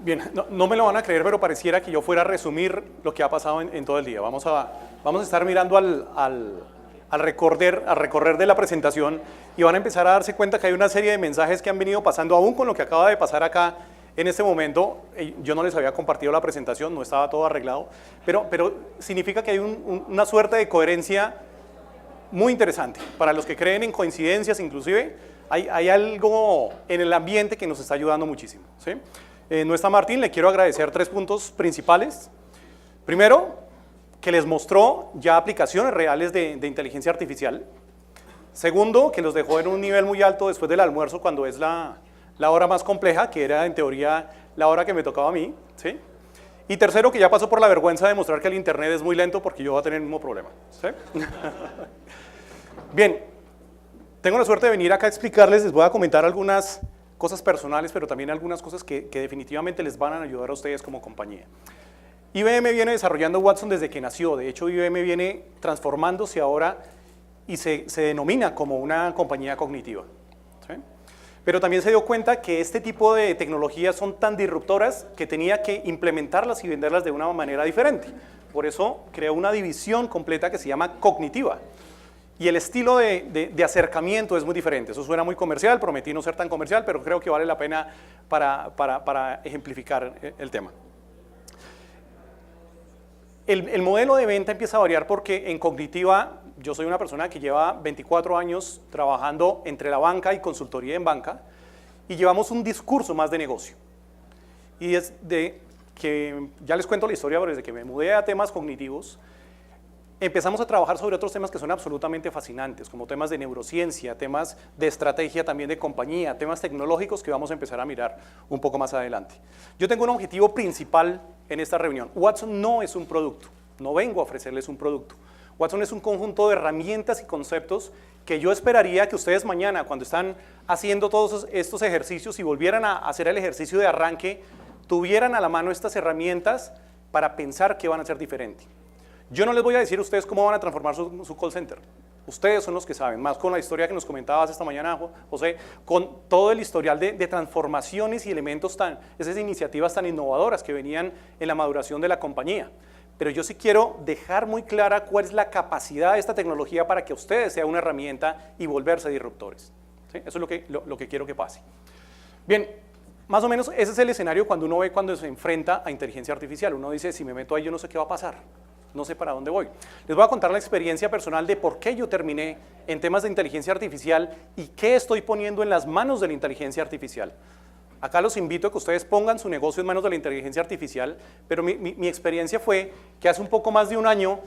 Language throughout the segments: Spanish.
Bien, no me lo van a creer, pero pareciera que yo fuera a resumir lo que ha pasado en todo el día. Vamos a estar mirando al recorrer de la presentación y van a empezar a darse cuenta que hay una serie de mensajes que han venido pasando aún con lo que acaba de pasar acá en este momento. Yo no les había compartido la presentación, no estaba todo arreglado, pero significa que hay una suerte de coherencia muy interesante. Para los que creen en coincidencias inclusive, hay algo en el ambiente que nos está ayudando muchísimo, ¿sí? No está Martín, le quiero agradecer 3 puntos principales. Primero, que les mostró ya aplicaciones reales de inteligencia artificial. Segundo, que los dejó en un nivel muy alto después del almuerzo, cuando es la hora más compleja, que era en teoría la hora que me tocaba a mí, ¿sí? Y tercero, que ya pasó por la vergüenza de mostrar que el internet es muy lento porque yo voy a tener el mismo problema, ¿sí? Bien, tengo la suerte de venir acá a explicarles, les voy a comentar algunas cosas personales, pero también algunas cosas que definitivamente les van a ayudar a ustedes como compañía. IBM viene desarrollando Watson desde que nació. De hecho, IBM viene transformándose ahora y se denomina como una compañía cognitiva, ¿sí? Pero también se dio cuenta que este tipo de tecnologías son tan disruptoras que tenía que implementarlas y venderlas de una manera diferente. Por eso creó una división completa que se llama cognitiva. Y el estilo de acercamiento es muy diferente. Eso suena muy comercial, prometí no ser tan comercial, pero creo que vale la pena para ejemplificar el tema. El modelo de venta empieza a variar porque en cognitiva, yo soy una persona que lleva 24 años trabajando entre la banca y consultoría en banca, y llevamos un discurso más de negocio. Y es de que, ya les cuento la historia, pero desde que me mudé a temas cognitivos, empezamos a trabajar sobre otros temas que son absolutamente fascinantes, como temas de neurociencia, temas de estrategia también de compañía, temas tecnológicos que vamos a empezar a mirar un poco más adelante. Yo tengo un objetivo principal en esta reunión. Watson no es un producto, no vengo a ofrecerles un producto. Watson es un conjunto de herramientas y conceptos que yo esperaría que ustedes mañana, cuando están haciendo todos estos ejercicios y volvieran a hacer el ejercicio de arranque, tuvieran a la mano estas herramientas para pensar qué van a hacer diferente. Yo no les voy a decir a ustedes cómo van a transformar su call center. Ustedes son los que saben, más con la historia que nos comentabas esta mañana, José, con todo el historial de transformaciones y elementos esas iniciativas tan innovadoras que venían en la maduración de la compañía. Pero yo sí quiero dejar muy clara cuál es la capacidad de esta tecnología para que ustedes sea una herramienta y volverse disruptores, ¿sí? Eso es lo que quiero que pase. Bien, más o menos ese es el escenario cuando se enfrenta a inteligencia artificial. Uno dice, si me meto ahí yo no sé qué va a pasar. No sé para dónde voy. Les voy a contar la experiencia personal de por qué yo terminé en temas de inteligencia artificial y qué estoy poniendo en las manos de la inteligencia artificial. Acá los invito a que ustedes pongan su negocio en manos de la inteligencia artificial, pero mi experiencia fue que hace un poco más de un año,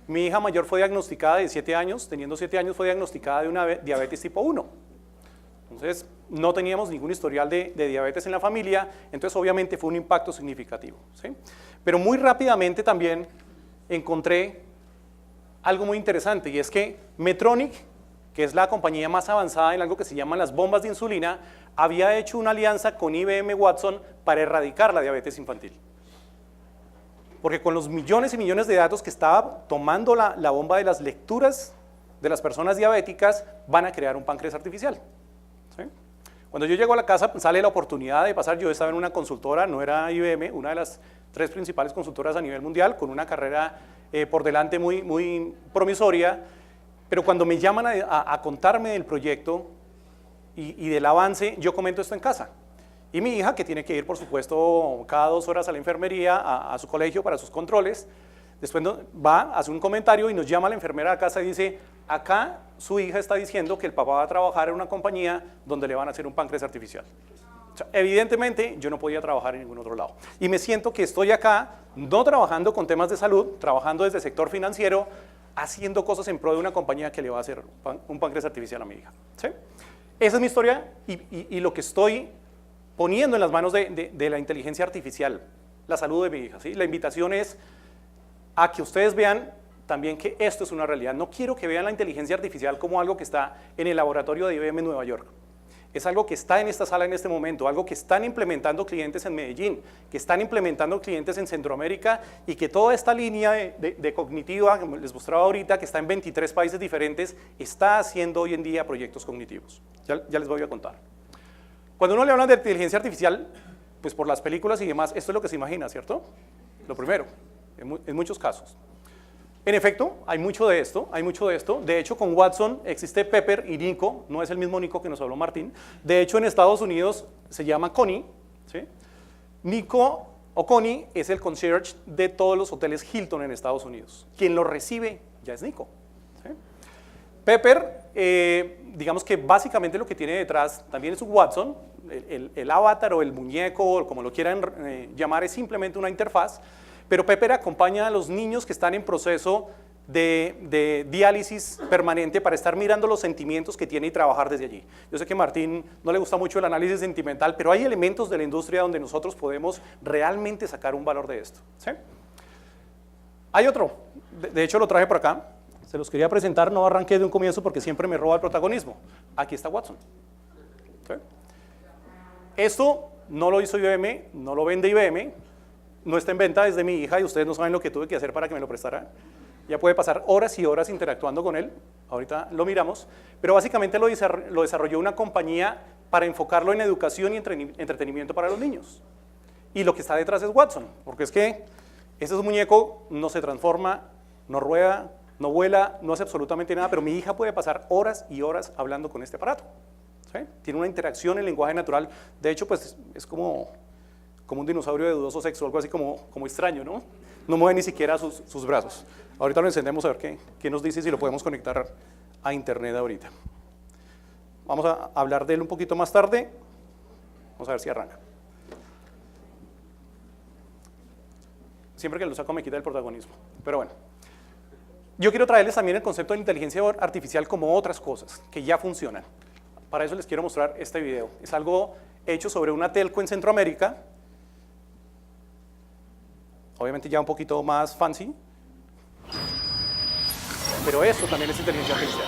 mi hija mayor fue diagnosticada de 7 años, teniendo 7 años fue diagnosticada de una diabetes tipo 1. Entonces, no teníamos ningún historial de diabetes en la familia, entonces obviamente fue un impacto significativo, ¿sí? Pero muy rápidamente también encontré algo muy interesante, y es que Medtronic, que es la compañía más avanzada en algo que se llaman las bombas de insulina, había hecho una alianza con IBM Watson para erradicar la diabetes infantil. Porque con los millones y millones de datos que estaba tomando la bomba de las lecturas de las personas diabéticas, van a crear un páncreas artificial, ¿sí? Cuando yo llego a la casa, sale la oportunidad de pasar. Yo estaba en una consultora, no era IBM, una de las 3 principales consultoras a nivel mundial, con una carrera por delante muy promisoria, pero cuando me llaman a contarme del proyecto y del avance, yo comento esto en casa. Y mi hija, que tiene que ir, por supuesto, cada 2 horas a la enfermería, a su colegio para sus controles, después va, hace un comentario y nos llama la enfermera a casa y dice, acá su hija está diciendo que el papá va a trabajar en una compañía donde le van a hacer un páncreas artificial. O sea, evidentemente yo no podía trabajar en ningún otro lado. Y me siento que estoy acá, no trabajando con temas de salud, trabajando desde el sector financiero, haciendo cosas en pro de una compañía que le va a hacer un páncreas artificial a mi hija, ¿sí? Esa es mi historia y lo que estoy poniendo en las manos de la inteligencia artificial, la salud de mi hija, ¿sí? La invitación es a que ustedes vean también que esto es una realidad. No quiero que vean la inteligencia artificial como algo que está en el laboratorio de IBM en Nueva York. Es algo que está en esta sala en este momento, algo que están implementando clientes en Medellín, que están implementando clientes en Centroamérica, y que toda esta línea de cognitiva, como les mostraba ahorita, que está en 23 países diferentes, está haciendo hoy en día proyectos cognitivos. Ya les voy a contar. Cuando uno le habla de inteligencia artificial, Pues por las películas y demás, esto es lo que se imagina, ¿cierto? Lo primero, en muchos casos. En efecto, hay mucho de esto, hay mucho de esto. De hecho, con Watson existe Pepper y Nico, no es el mismo Nico que nos habló Martín. De hecho, en Estados Unidos se llama Connie, ¿sí? Nico o Connie es el concierge de todos los hoteles Hilton en Estados Unidos. Quien lo recibe ya es Nico, ¿sí? Pepper, digamos que básicamente lo que tiene detrás también es un Watson. El avatar o el muñeco, como lo quieran llamar, es simplemente una interfaz. Pero Pepper acompaña a los niños que están en proceso de diálisis permanente para estar mirando los sentimientos que tiene y trabajar desde allí. Yo sé que a Martín no le gusta mucho el análisis sentimental, pero hay elementos de la industria donde nosotros podemos realmente sacar un valor de esto, ¿sí? Hay otro, de hecho lo traje por acá, se los quería presentar, no arranqué de un comienzo porque siempre me roba el protagonismo. Aquí está Watson, ¿sí? Esto no lo hizo IBM, no lo vende IBM, no está en venta, es de mi hija y ustedes no saben lo que tuve que hacer para que me lo prestara. Ya puede pasar horas y horas interactuando con él, ahorita lo miramos, pero básicamente lo desarrolló una compañía para enfocarlo en educación y entretenimiento para los niños. Y lo que está detrás es Watson, porque es que ese muñeco no se transforma, no rueda, no vuela, no hace absolutamente nada, pero mi hija puede pasar horas y horas hablando con este aparato, ¿sí? Tiene una interacción en lenguaje natural, de hecho pues es como un dinosaurio de dudoso sexo, algo así como extraño, ¿no? No mueve ni siquiera sus brazos. Ahorita lo encendemos a ver qué nos dice, si lo podemos conectar a internet ahorita. Vamos a hablar de él un poquito más tarde. Vamos a ver si arranca. Siempre que lo saco me quita el protagonismo, pero bueno. Yo quiero traerles también el concepto de inteligencia artificial como otras cosas que ya funcionan. Para eso les quiero mostrar este video. Es algo hecho sobre una telco en Centroamérica. Obviamente ya un poquito más fancy, pero esto también es inteligencia artificial.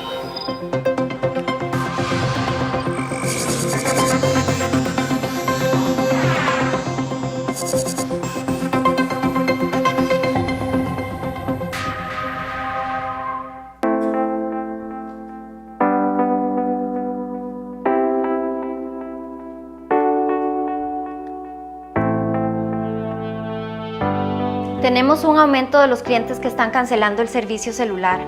Tenemos un aumento de los clientes que están cancelando el servicio celular.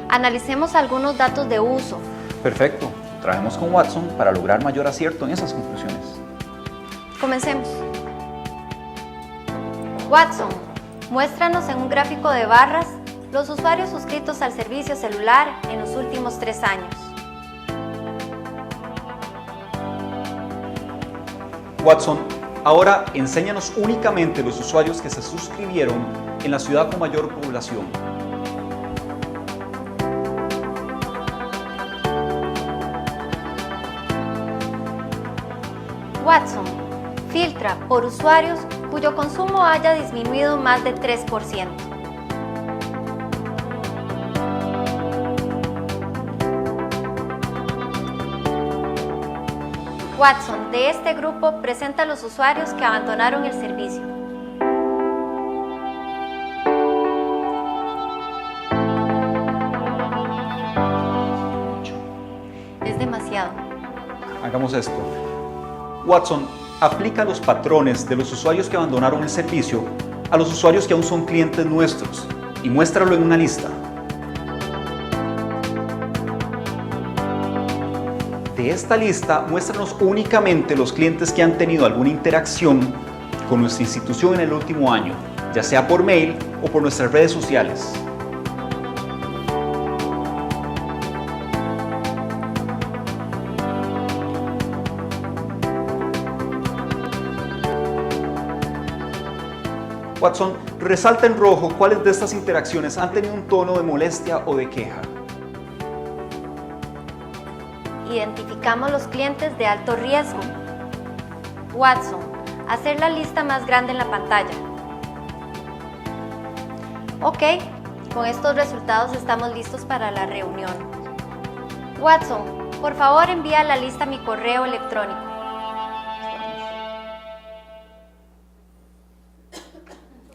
Analicemos algunos datos de uso. Perfecto. Trabajemos con Watson para lograr mayor acierto en esas conclusiones. Comencemos. Watson, muéstranos en un gráfico de barras los usuarios suscritos al servicio celular en los últimos 3 años. Watson, ahora enséñanos únicamente los usuarios que se suscribieron en la ciudad con mayor población. Watson, filtra por usuarios cuyo consumo haya disminuido más de 3%. Watson, de este grupo, presenta a los usuarios que abandonaron el servicio. Es demasiado. Hagamos esto. Watson, aplica los patrones de los usuarios que abandonaron el servicio a los usuarios que aún son clientes nuestros y muéstralo en una lista. De esta lista, muéstranos únicamente los clientes que han tenido alguna interacción con nuestra institución en el último año, ya sea por mail o por nuestras redes sociales. Watson, resalta en rojo cuáles de estas interacciones han tenido un tono de molestia o de queja. Identificamos los clientes de alto riesgo. Watson, hacer la lista más grande en la pantalla. Ok, con estos resultados estamos listos para la reunión. Watson, por favor envía la lista a mi correo electrónico.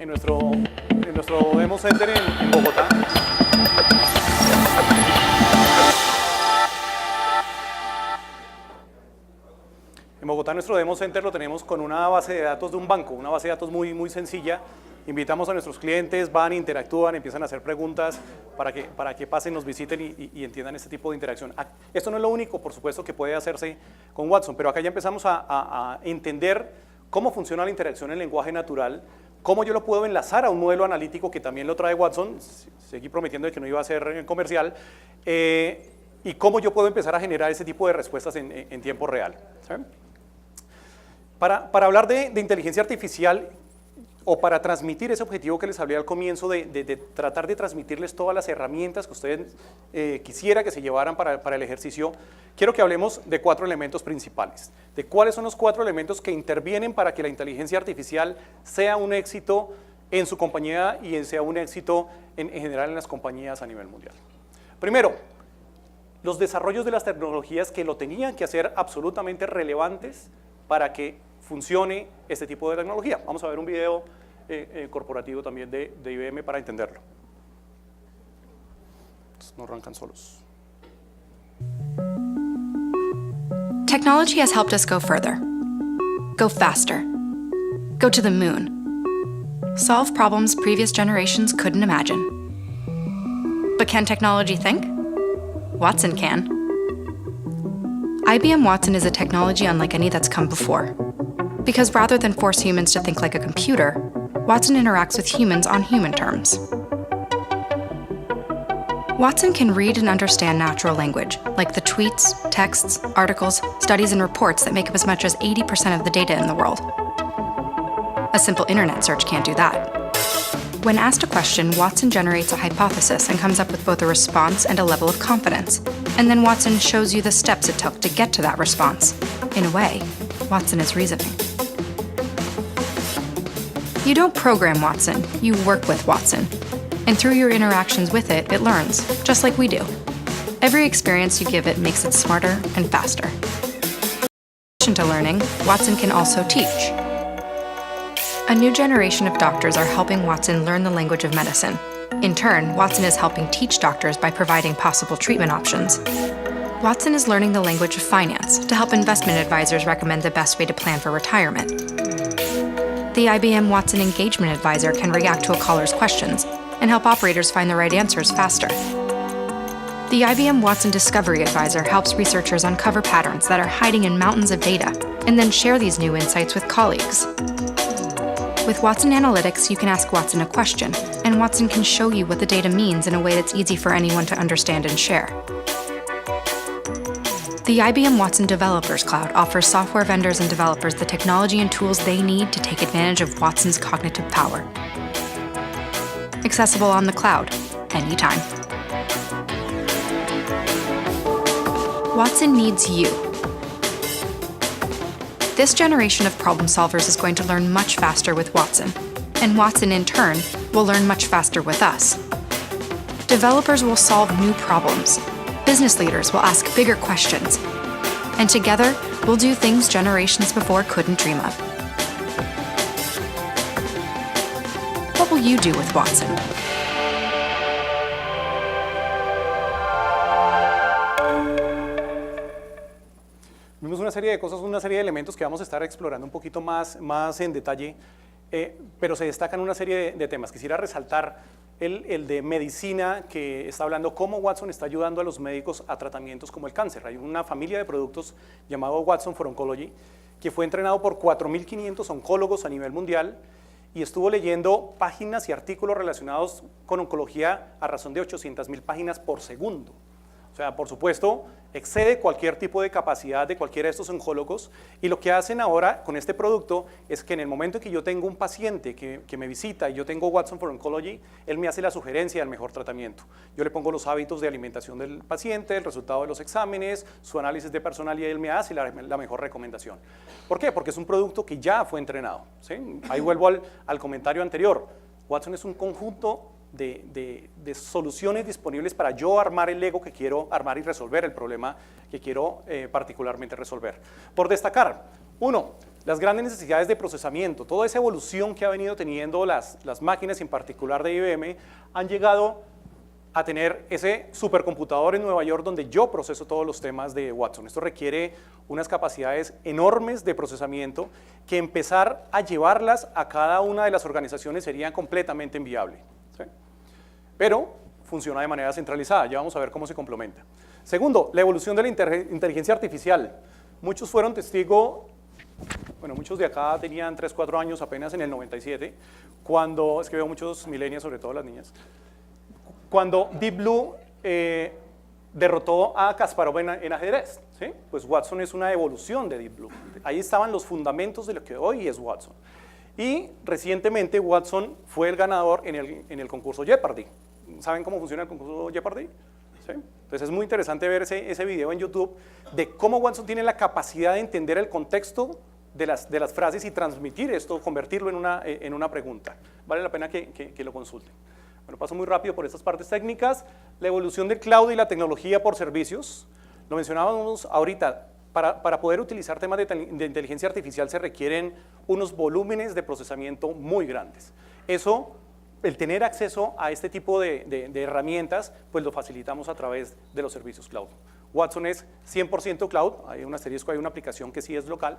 En nuestro Demo Center en Bogotá. Bogotá nuestro Demo Center lo tenemos con una base de datos de un banco, una base de datos muy, muy sencilla. Invitamos a nuestros clientes, van, interactúan, empiezan a hacer preguntas para que pasen, nos visiten y entiendan este tipo de interacción. Esto no es lo único, por supuesto, que puede hacerse con Watson, pero acá ya empezamos a entender cómo funciona la interacción en lenguaje natural, cómo yo lo puedo enlazar a un modelo analítico que también lo trae Watson, seguí prometiendo que no iba a ser comercial, y cómo yo puedo empezar a generar ese tipo de respuestas en tiempo real. ¿Saben? Para hablar de inteligencia artificial, o para transmitir ese objetivo que les hablé al comienzo de tratar de transmitirles todas las herramientas que ustedes quisiera que se llevaran para el ejercicio, quiero que hablemos de 4 elementos principales, de cuáles son los 4 elementos que intervienen para que la inteligencia artificial sea un éxito en su compañía y sea un éxito en general en las compañías a nivel mundial. Primero, los desarrollos de las tecnologías que lo tenían que hacer absolutamente relevantes para que funcione este tipo de tecnología. Vamos a ver un video corporativo también de IBM para entenderlo. No arrancan solos. Technology has helped us go further, go faster, go to the moon, solve problems previous generations couldn't imagine. But can technology think? Watson can. IBM Watson is a technology unlike any that's come before. Because rather than force humans to think like a computer, Watson interacts with humans on human terms. Watson can read and understand natural language, like the tweets, texts, articles, studies, and reports that make up as much as 80% of the data in the world. A simple internet search can't do that. When asked a question, Watson generates a hypothesis and comes up with both a response and a level of confidence. And then Watson shows you the steps it took to get to that response. In a way, Watson is reasoning. You don't program Watson, you work with Watson. And through your interactions with it, it learns, just like we do. Every experience you give it makes it smarter and faster. In addition to learning, Watson can also teach. A new generation of doctors are helping Watson learn the language of medicine. In turn, Watson is helping teach doctors by providing possible treatment options. Watson is learning the language of finance to help investment advisors recommend the best way to plan for retirement. The IBM Watson Engagement Advisor can react to a caller's questions and help operators find the right answers faster. The IBM Watson Discovery Advisor helps researchers uncover patterns that are hiding in mountains of data and then share these new insights with colleagues. With Watson Analytics, you can ask Watson a question, and Watson can show you what the data means in a way that's easy for anyone to understand and share. The IBM Watson Developers Cloud offers software vendors and developers the technology and tools they need to take advantage of Watson's cognitive power. Accessible on the cloud, anytime. Watson needs you. This generation of problem solvers is going to learn much faster with Watson, and Watson in turn will learn much faster with us. Developers will solve new problems. Business leaders will ask bigger questions. And together, we'll do things generations before couldn't dream of. What will you do with Watson? Vimos una serie de cosas, una serie de elementos que vamos a estar explorando un poquito más en detalle, pero se destacan una serie de temas. Quisiera resaltar el de medicina, que está hablando cómo Watson está ayudando a los médicos a tratamientos como el cáncer. Hay una familia de productos llamado Watson for Oncology, que fue entrenado por 4.500 oncólogos a nivel mundial y estuvo leyendo páginas y artículos relacionados con oncología a razón de 800.000 páginas por segundo. O sea, por supuesto, excede cualquier tipo de capacidad de cualquiera de estos oncólogos, y lo que hacen ahora con este producto es que en el momento en que yo tengo un paciente que me visita y yo tengo Watson for Oncology, él me hace la sugerencia del mejor tratamiento. Yo le pongo los hábitos de alimentación del paciente, el resultado de los exámenes, su análisis de personalidad, y él me hace la mejor recomendación. ¿Por qué? Porque es un producto que ya fue entrenado, ¿sí? Ahí vuelvo al comentario anterior. Watson es un conjunto de soluciones disponibles para yo armar el Lego que quiero armar y resolver el problema que quiero particularmente resolver. Por destacar, uno, las grandes necesidades de procesamiento, toda esa evolución que ha venido teniendo las máquinas, en particular de IBM, han llegado a tener ese supercomputador en Nueva York donde yo proceso todos los temas de Watson. Esto requiere unas capacidades enormes de procesamiento que empezar a llevarlas a cada una de las organizaciones sería completamente inviable, ¿sí? Pero funciona de manera centralizada, ya vamos a ver cómo se complementa. Segundo, la evolución de la inteligencia artificial. Muchos fueron testigos, bueno, muchos de acá tenían 3, 4 años apenas en el 97, cuando, es que veo muchos millennials, sobre todo las niñas, cuando Deep Blue derrotó a Kasparov en ajedrez, ¿sí? Pues Watson es una evolución de Deep Blue. Ahí estaban los fundamentos de lo que hoy es Watson. Y recientemente Watson fue el ganador en el concurso Jeopardy. ¿Saben cómo funciona el concurso Jeopardy? ¿Sí? Entonces es muy interesante ver ese video en YouTube de cómo Watson tiene la capacidad de entender el contexto de las frases y transmitir esto, convertirlo en una pregunta. Vale la pena que lo consulten. Bueno, paso muy rápido por estas partes técnicas. La evolución del cloud y la tecnología por servicios. Lo mencionábamos ahorita. Para poder utilizar temas de inteligencia artificial se requieren unos volúmenes de procesamiento muy grandes. Eso, el tener acceso a este tipo de herramientas, pues lo facilitamos a través de los servicios cloud. Watson es 100% cloud, hay un asterisco, hay una aplicación que sí es local,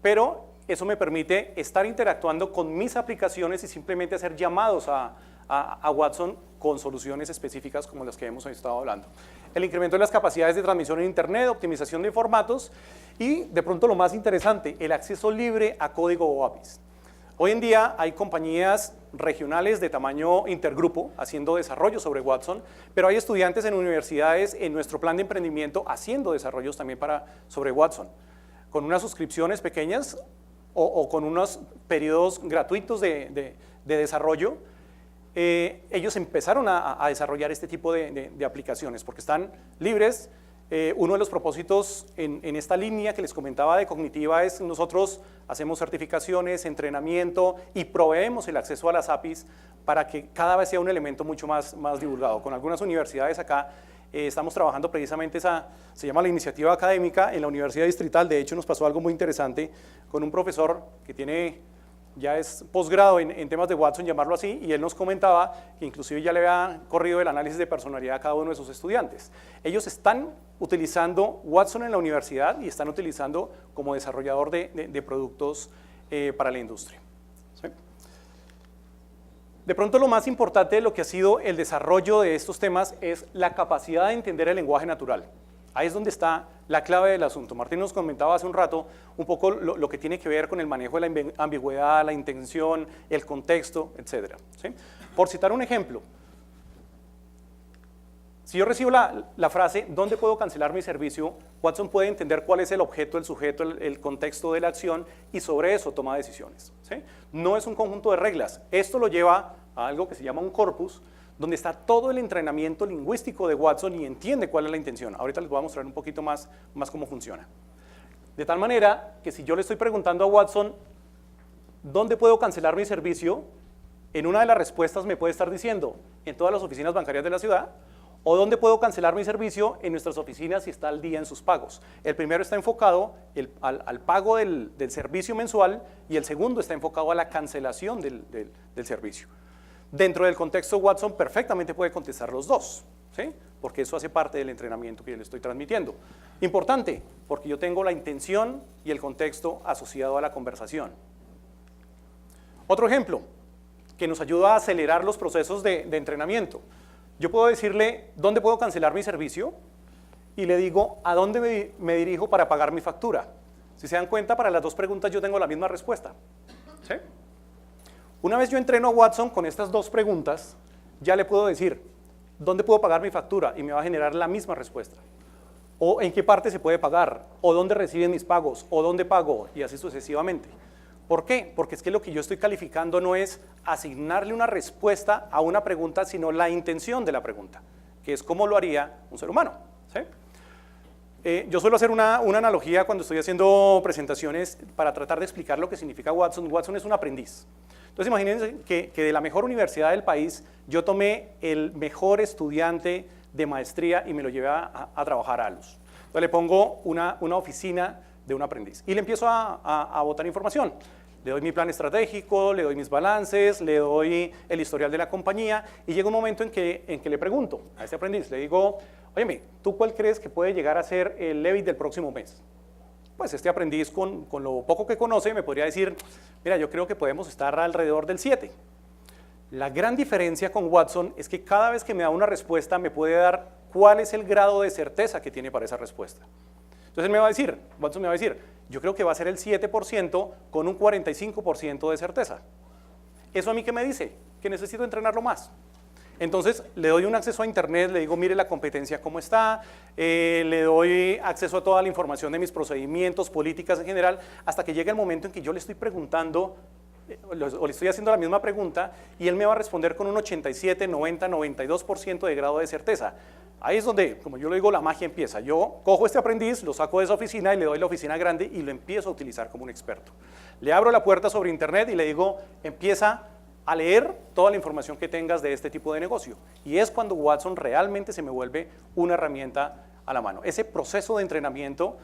pero eso me permite estar interactuando con mis aplicaciones y simplemente hacer llamados a Watson con soluciones específicas como las que hemos estado hablando. El incremento de las capacidades de transmisión en Internet, optimización de formatos y, de pronto lo más interesante, el acceso libre a código OAPIs. Hoy en día hay compañías regionales de tamaño intergrupo haciendo desarrollo sobre Watson, pero hay estudiantes en universidades en nuestro plan de emprendimiento haciendo desarrollos también sobre Watson, con unas suscripciones pequeñas o con unos periodos gratuitos de desarrollo. Ellos empezaron a desarrollar este tipo de aplicaciones porque están libres. Uno de los propósitos en esta línea que les comentaba de cognitiva es nosotros hacemos certificaciones, entrenamiento y proveemos el acceso a las APIs para que cada vez sea un elemento mucho más divulgado. Con algunas universidades acá estamos trabajando precisamente se llama la iniciativa académica en la Universidad Distrital. De hecho nos pasó algo muy interesante con un profesor que ya es posgrado en temas de Watson, llamarlo así, y él nos comentaba que inclusive ya le había corrido el análisis de personalidad a cada uno de sus estudiantes. Ellos están utilizando Watson en la universidad y están utilizando como desarrollador de productos para la industria. ¿Sí? De pronto lo más importante de lo que ha sido el desarrollo de estos temas es la capacidad de entender el lenguaje natural. Ahí es donde está la clave del asunto. Martín nos comentaba hace un rato un poco lo que tiene que ver con el manejo de la ambigüedad, la intención, el contexto, etc. ¿Sí? Por citar un ejemplo, si yo recibo la frase ¿dónde puedo cancelar mi servicio?, Watson puede entender cuál es el objeto, el sujeto, el contexto de la acción y sobre eso toma decisiones. ¿Sí? No es un conjunto de reglas. Esto lo lleva a algo que se llama un corpus, donde está todo el entrenamiento lingüístico de Watson y entiende cuál es la intención. Ahorita les voy a mostrar un poquito más cómo funciona. De tal manera que si yo le estoy preguntando a Watson, ¿dónde puedo cancelar mi servicio?, en una de las respuestas me puede estar diciendo, en todas las oficinas bancarias de la ciudad, o ¿dónde puedo cancelar mi servicio?, en nuestras oficinas si está al día en sus pagos. El primero está enfocado al pago del servicio mensual y el segundo está enfocado a la cancelación del servicio. Dentro del contexto, Watson perfectamente puede contestar los dos, ¿sí? Porque eso hace parte del entrenamiento que yo le estoy transmitiendo. Importante, porque yo tengo la intención y el contexto asociado a la conversación. Otro ejemplo que nos ayuda a acelerar los procesos de entrenamiento. Yo puedo decirle, ¿dónde puedo cancelar mi servicio? Y le digo, ¿a dónde me dirijo para pagar mi factura? Si se dan cuenta, para las dos preguntas yo tengo la misma respuesta, ¿sí? Una vez yo entreno a Watson con estas dos preguntas, ya le puedo decir, ¿dónde puedo pagar mi factura? Y me va a generar la misma respuesta. O ¿en qué parte se puede pagar? O ¿dónde reciben mis pagos? O ¿dónde pago? Y así sucesivamente. ¿Por qué? Porque es que lo que yo estoy calificando no es asignarle una respuesta a una pregunta, sino la intención de la pregunta, que es cómo lo haría un ser humano, ¿sí? Yo suelo hacer una analogía cuando estoy haciendo presentaciones para tratar de explicar lo que significa Watson. Watson es un aprendiz. Entonces imagínense que de la mejor universidad del país yo tomé el mejor estudiante de maestría y me lo llevé a trabajar a ALUS. Entonces le pongo una oficina de un aprendiz y le empiezo a botar información. Le doy mi plan estratégico, le doy mis balances, le doy el historial de la compañía y llega un momento en que le pregunto a este aprendiz, le digo, óyeme, ¿tú cuál crees que puede llegar a ser el EBIT del próximo mes? Pues este aprendiz con lo poco que conoce me podría decir, mira, yo creo que podemos estar alrededor del 7. La gran diferencia con Watson es que cada vez que me da una respuesta me puede dar cuál es el grado de certeza que tiene para esa respuesta. Entonces él me va a decir, Watson me va a decir, yo creo que va a ser el 7% con un 45% de certeza. ¿Eso a mí qué me dice? Que necesito entrenarlo más. Entonces le doy un acceso a internet, le digo, mire la competencia cómo está, le doy acceso a toda la información de mis procedimientos, políticas en general, hasta que llega el momento en que yo le estoy preguntando, o le estoy haciendo la misma pregunta, y él me va a responder con un 87, 90, 92% de grado de certeza. Ahí es donde, como yo le digo, la magia empieza. Yo cojo este aprendiz, lo saco de esa oficina y le doy la oficina grande y lo empiezo a utilizar como un experto. Le abro la puerta sobre internet y le digo, empieza a leer toda la información que tengas de este tipo de negocio. Y es cuando Watson realmente se me vuelve una herramienta a la mano. Ese proceso de entrenamiento,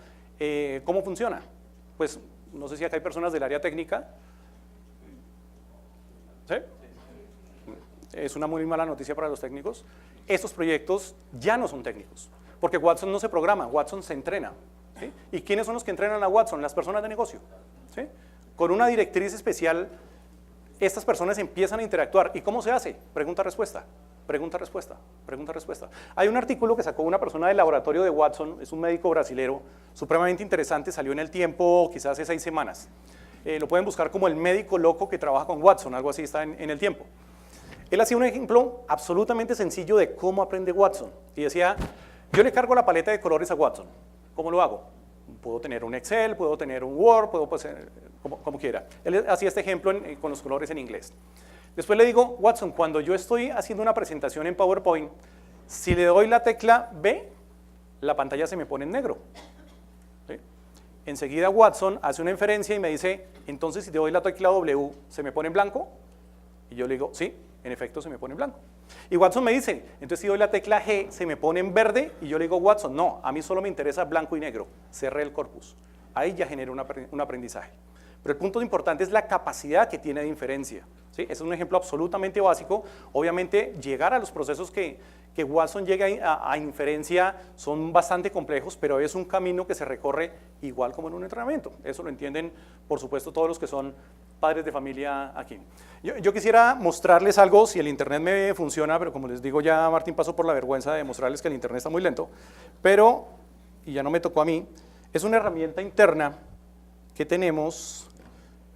¿cómo funciona? Pues no sé si acá hay personas del área técnica. ¿Sí? Es una muy mala noticia para los técnicos. Estos proyectos ya no son técnicos, porque Watson no se programa, Watson se entrena. ¿Sí? ¿Y quiénes son los que entrenan a Watson? Las personas de negocio. ¿Sí? Con una directriz especial, estas personas empiezan a interactuar. ¿Y cómo se hace? Pregunta-respuesta, pregunta-respuesta, pregunta-respuesta. Hay un artículo que sacó una persona del laboratorio de Watson, es un médico brasilero, supremamente interesante, salió en El Tiempo quizás hace 6 semanas. Lo pueden buscar como el médico loco que trabaja con Watson, algo así está en El Tiempo. Él hacía un ejemplo absolutamente sencillo de cómo aprende Watson. Y decía, yo le cargo la paleta de colores a Watson. ¿Cómo lo hago? Puedo tener un Excel, puedo tener un Word, puedo pues, como quiera. Él hacía este ejemplo con los colores en inglés. Después le digo, Watson, cuando yo estoy haciendo una presentación en PowerPoint, si le doy la tecla B, la pantalla se me pone en negro. ¿Sí? Enseguida Watson hace una inferencia y me dice, entonces si te doy la tecla W, ¿se me pone en blanco? Y yo le digo, sí, en efecto se me pone en blanco. Y Watson me dice, entonces si doy la tecla G, ¿se me pone en verde? Y yo le digo, Watson, no, a mí solo me interesa blanco y negro, cerré el corpus. Ahí ya genera un aprendizaje. Pero el punto importante es la capacidad que tiene de inferencia. ¿Sí? Es un ejemplo absolutamente básico. Obviamente, llegar a los procesos que Watson llega a inferencia son bastante complejos, pero es un camino que se recorre igual como en un entrenamiento. Eso lo entienden, por supuesto, todos los que son padres de familia aquí. Yo quisiera mostrarles algo, si el internet me funciona, pero como les digo, ya Martín pasó por la vergüenza de mostrarles que el internet está muy lento, pero, y ya no me tocó a mí, es una herramienta interna que tenemos.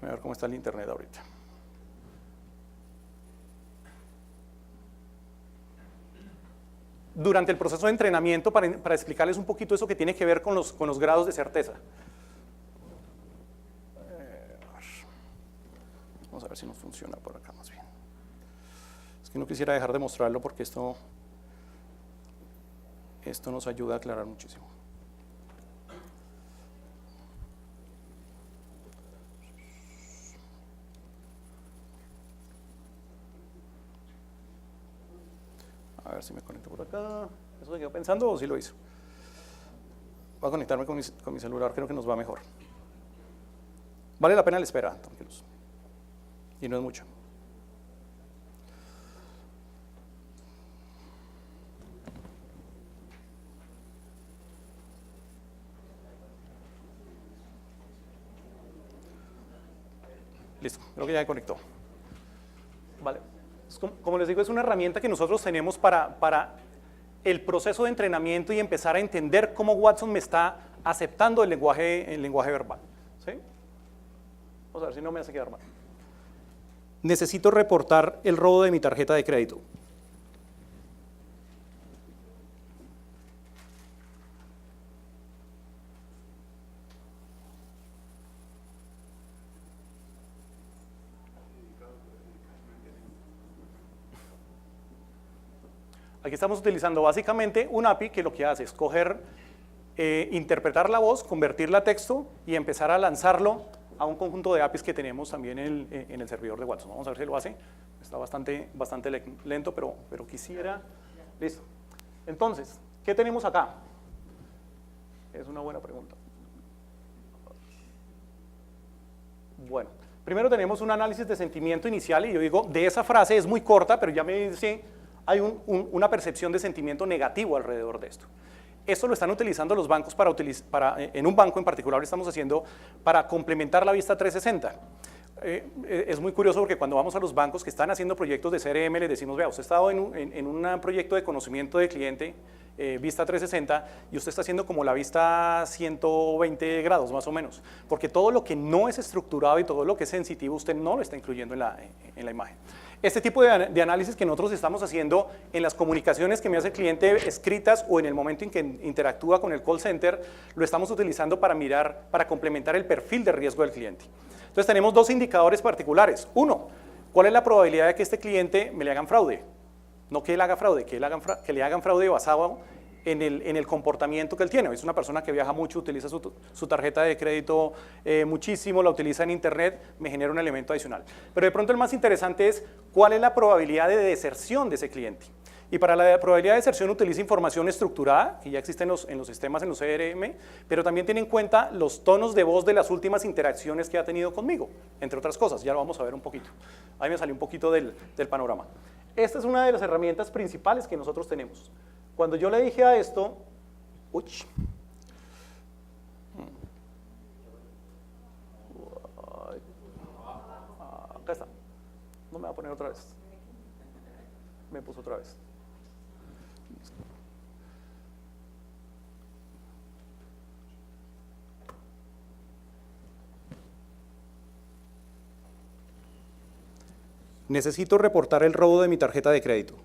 Voy a ver cómo está el internet ahorita. Durante el proceso de entrenamiento, para explicarles un poquito eso que tiene que ver con los grados de certeza. Vamos a ver si nos funciona por acá más bien. Es que no quisiera dejar de mostrarlo porque esto nos ayuda a aclarar muchísimo. A ver si me conecto por acá. ¿Eso se quedó pensando o sí lo hizo? Voy a conectarme con mi celular, creo que nos va mejor. Vale la pena la espera, tranquilos. Y no es mucho. Listo, creo que ya me conectó. Vale. Como les digo, es una herramienta que nosotros tenemos para el proceso de entrenamiento y empezar a entender cómo Watson me está aceptando el lenguaje verbal. ¿Sí? Vamos a ver si no me hace quedar mal. Necesito reportar el robo de mi tarjeta de crédito. Aquí estamos utilizando básicamente un API que lo que hace es coger, interpretar la voz, convertirla a texto y empezar a lanzarlo a un conjunto de APIs que tenemos también en el servidor de Watson. Vamos a ver si lo hace. Está bastante lento, pero quisiera. Listo. Entonces, ¿qué tenemos acá? Es una buena pregunta. Bueno, Primero tenemos un análisis de sentimiento inicial y yo digo, de esa frase es muy corta, pero ya me dice, hay una percepción de sentimiento negativo alrededor de esto. Esto lo están utilizando los bancos en un banco en particular lo estamos haciendo para complementar la vista 360. Es muy curioso porque cuando vamos a los bancos que están haciendo proyectos de CRM, les decimos, vea, usted ha estado en un proyecto de conocimiento de cliente, vista 360, y usted está haciendo como la vista 120 grados más o menos, porque todo lo que no es estructurado y todo lo que es sensitivo, usted no lo está incluyendo en la imagen. Este tipo de análisis que nosotros estamos haciendo en las comunicaciones que me hace el cliente escritas o en el momento en que interactúa con el call center, lo estamos utilizando para mirar, para complementar el perfil de riesgo del cliente. Entonces tenemos dos indicadores particulares. Uno, ¿cuál es la probabilidad de que este cliente me le hagan fraude? No que él haga fraude, que le hagan fraude basado en el comportamiento que él tiene. Es una persona que viaja mucho, utiliza su tarjeta de crédito muchísimo, la utiliza en internet, me genera un elemento adicional. Pero de pronto el más interesante es cuál es la probabilidad de deserción de ese cliente. Y para la probabilidad de deserción utiliza información estructurada, que ya existe en los sistemas, en los CRM, pero también tiene en cuenta los tonos de voz de las últimas interacciones que ha tenido conmigo, entre otras cosas. Ya lo vamos a ver un poquito. Ahí me salió un poquito del panorama. Esta es una de las herramientas principales que nosotros tenemos. Cuando yo le dije a esto, acá está, no me va a poner otra vez, me puso otra vez. Necesito reportar el robo de mi tarjeta de crédito.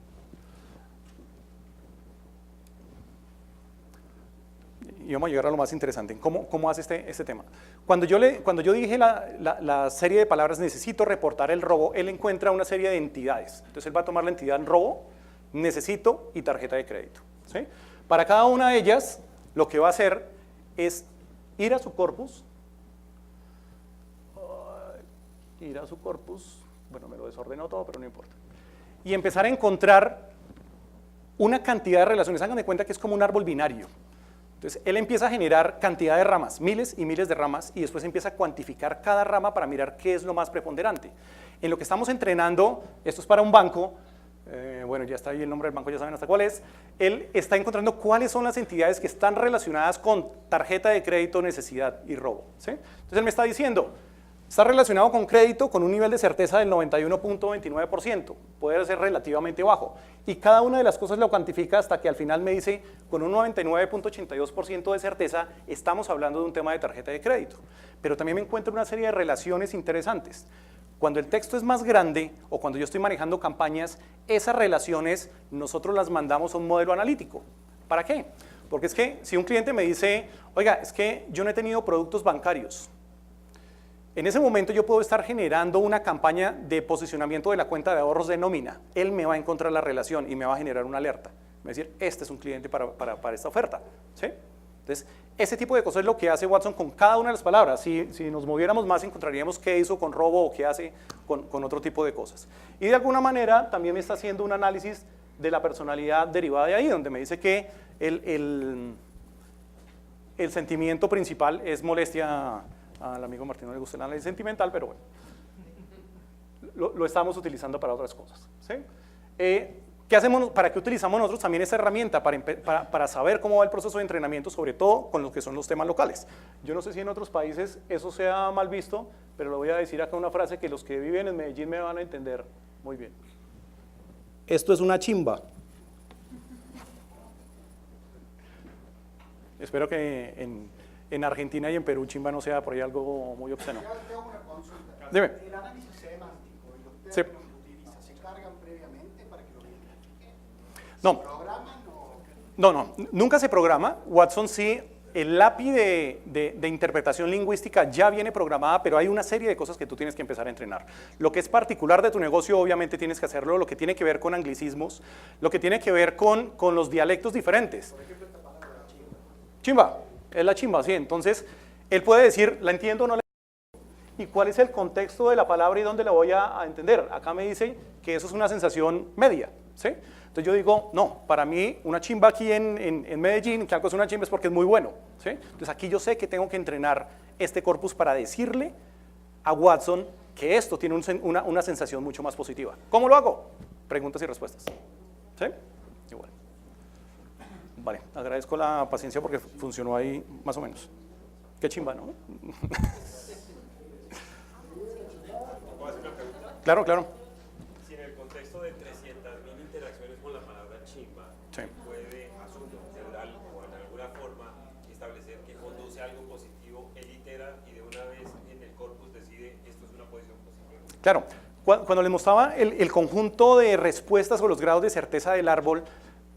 Y vamos a llegar a lo más interesante, ¿cómo hace este tema? Cuando yo dije la serie de palabras, necesito reportar el robo, él encuentra una serie de entidades. Entonces él va a tomar la entidad robo, necesito y tarjeta de crédito, ¿sí? Para cada una de ellas, lo que va a hacer es ir a su corpus, bueno, me lo desordenó todo, pero no importa, y empezar a encontrar una cantidad de relaciones. Hagan de cuenta que es como un árbol binario. Entonces, él empieza a generar cantidad de ramas, miles y miles de ramas, y después empieza a cuantificar cada rama para mirar qué es lo más preponderante. En lo que estamos entrenando, esto es para un banco, bueno, ya está ahí el nombre del banco, ya saben hasta cuál es, él está encontrando cuáles son las entidades que están relacionadas con tarjeta de crédito, necesidad y robo, ¿sí? Entonces, él me está diciendo, está relacionado con crédito con un nivel de certeza del 91.29%, puede ser relativamente bajo, y cada una de las cosas lo cuantifica hasta que al final me dice, con un 99.82% de certeza, estamos hablando de un tema de tarjeta de crédito. Pero también me encuentro una serie de relaciones interesantes. Cuando el texto es más grande, o cuando yo estoy manejando campañas, esas relaciones nosotros las mandamos a un modelo analítico. ¿Para qué? Porque es que si un cliente me dice, oiga, es que yo no he tenido productos bancarios, en ese momento yo puedo estar generando una campaña de posicionamiento de la cuenta de ahorros de nómina. Él me va a encontrar la relación y me va a generar una alerta. Me va a decir, este es un cliente para esta oferta, ¿sí? Entonces, ese tipo de cosas es lo que hace Watson con cada una de las palabras. Si nos moviéramos más, encontraríamos qué hizo con robo o qué hace con otro tipo de cosas. Y de alguna manera también me está haciendo un análisis de la personalidad derivada de ahí, donde me dice que el sentimiento principal es molestia. Al amigo Martín no le gusta el análisis sentimental, pero bueno, lo estamos utilizando para otras cosas, ¿sí? ¿Qué hacemos? ¿Para qué utilizamos nosotros también esta herramienta? Para saber cómo va el proceso de entrenamiento, sobre todo con lo que son los temas locales. Yo no sé si en otros países eso sea mal visto, pero le voy a decir acá una frase que los que viven en Medellín me van a entender muy bien. Esto es una chimba. Espero que en Argentina y en Perú chimba no sea por ahí algo muy obsceno. Tengo una consulta. Dime. El análisis semántico y los Sí. términos que utiliza, ¿se cargan previamente para que lo identifiquen? No. ¿Se programan o...? No, nunca se programa. Watson sí, el API de interpretación lingüística ya viene programada, pero hay una serie de cosas que tú tienes que empezar a entrenar. Lo que es particular de tu negocio, obviamente tienes que hacerlo, lo que tiene que ver con anglicismos, lo que tiene que ver con los dialectos diferentes. Por ejemplo, esta palabra la chimba. Chimba, es la chimba, sí. Entonces, él puede decir, ¿la entiendo o no la entiendo? ¿Y cuál es el contexto de la palabra y dónde la voy a entender? Acá me dice que eso es una sensación media, ¿sí? Entonces yo digo, no, para mí una chimba aquí en Medellín, que algo es una chimba es porque es muy bueno, ¿sí? Entonces aquí yo sé que tengo que entrenar este corpus para decirle a Watson que esto tiene una sensación mucho más positiva. ¿Cómo lo hago? Preguntas y respuestas. ¿Sí? Igual. Vale, agradezco la paciencia porque funcionó ahí más o menos. Qué chimba, ¿no? Claro, claro. Si en el contexto de 300.000 interacciones con la palabra chimba, Sí. puede, asumo, general o en alguna forma, establecer que conduce a algo positivo, él itera y de una vez en el corpus decide esto es una posición positiva. Claro, cuando les mostraba el conjunto de respuestas o los grados de certeza del árbol,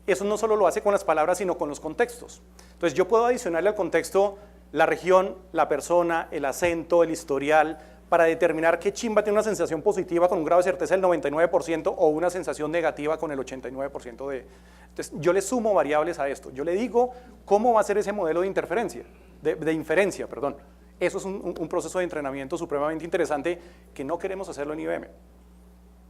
eso no solo lo hace con las palabras, sino con los contextos. Entonces yo puedo adicionarle al contexto la región, la persona, el acento, el historial, para determinar qué chimba tiene una sensación positiva con un grado de certeza del 99% o una sensación negativa con el 89% de... Entonces yo le sumo variables a esto, yo le digo cómo va a ser ese modelo de inferencia. Eso es un proceso de entrenamiento supremamente interesante que no queremos hacerlo en IBM.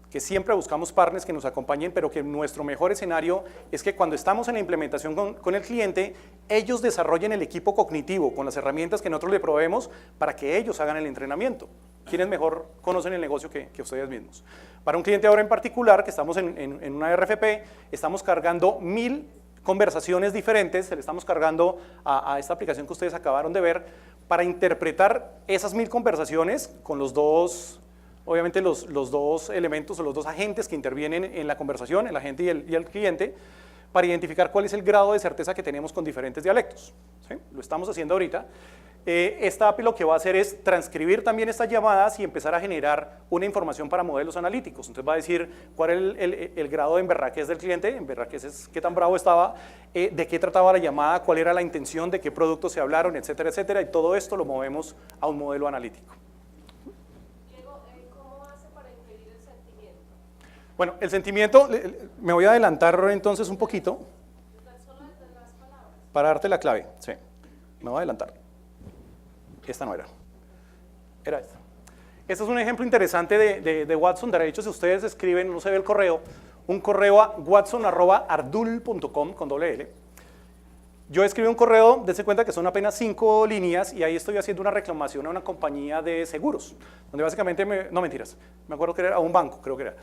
Que siempre buscamos partners que nos acompañen, pero que nuestro mejor escenario es que cuando estamos en la implementación con el cliente, ellos desarrollen el equipo cognitivo con las herramientas que nosotros le proveemos para que ellos hagan el entrenamiento. ¿Quiénes mejor conocen el negocio que ustedes mismos? Para un cliente ahora en particular, que estamos en una RFP, estamos cargando 1000 conversaciones diferentes, se le estamos cargando a esta aplicación que ustedes acabaron de ver, para interpretar esas 1000 conversaciones con los dos... Obviamente los dos elementos o los dos agentes que intervienen en la conversación, el agente y el cliente, para identificar cuál es el grado de certeza que tenemos con diferentes dialectos. ¿Sí? Lo estamos haciendo ahorita. Esta API lo que va a hacer es transcribir también estas llamadas y empezar a generar una información para modelos analíticos. Entonces va a decir cuál es el grado de emberraquez del cliente, emberraquez es qué tan bravo estaba, de qué trataba la llamada, cuál era la intención, de qué productos se hablaron, etcétera, etcétera, y todo esto lo movemos a un modelo analítico. Bueno, el sentimiento, me voy a adelantar entonces un poquito para darte la clave. Sí, me voy a adelantar. Esta no era. Era esta. Este es un ejemplo interesante de Watson. De hecho, si ustedes escriben, no se ve el correo, un correo a watson@ardul.com con doble L. Yo escribí un correo, dense cuenta que son apenas 5 líneas y ahí estoy haciendo una reclamación a una compañía de seguros, donde básicamente, no mentiras, me acuerdo que era a un banco, creo que era.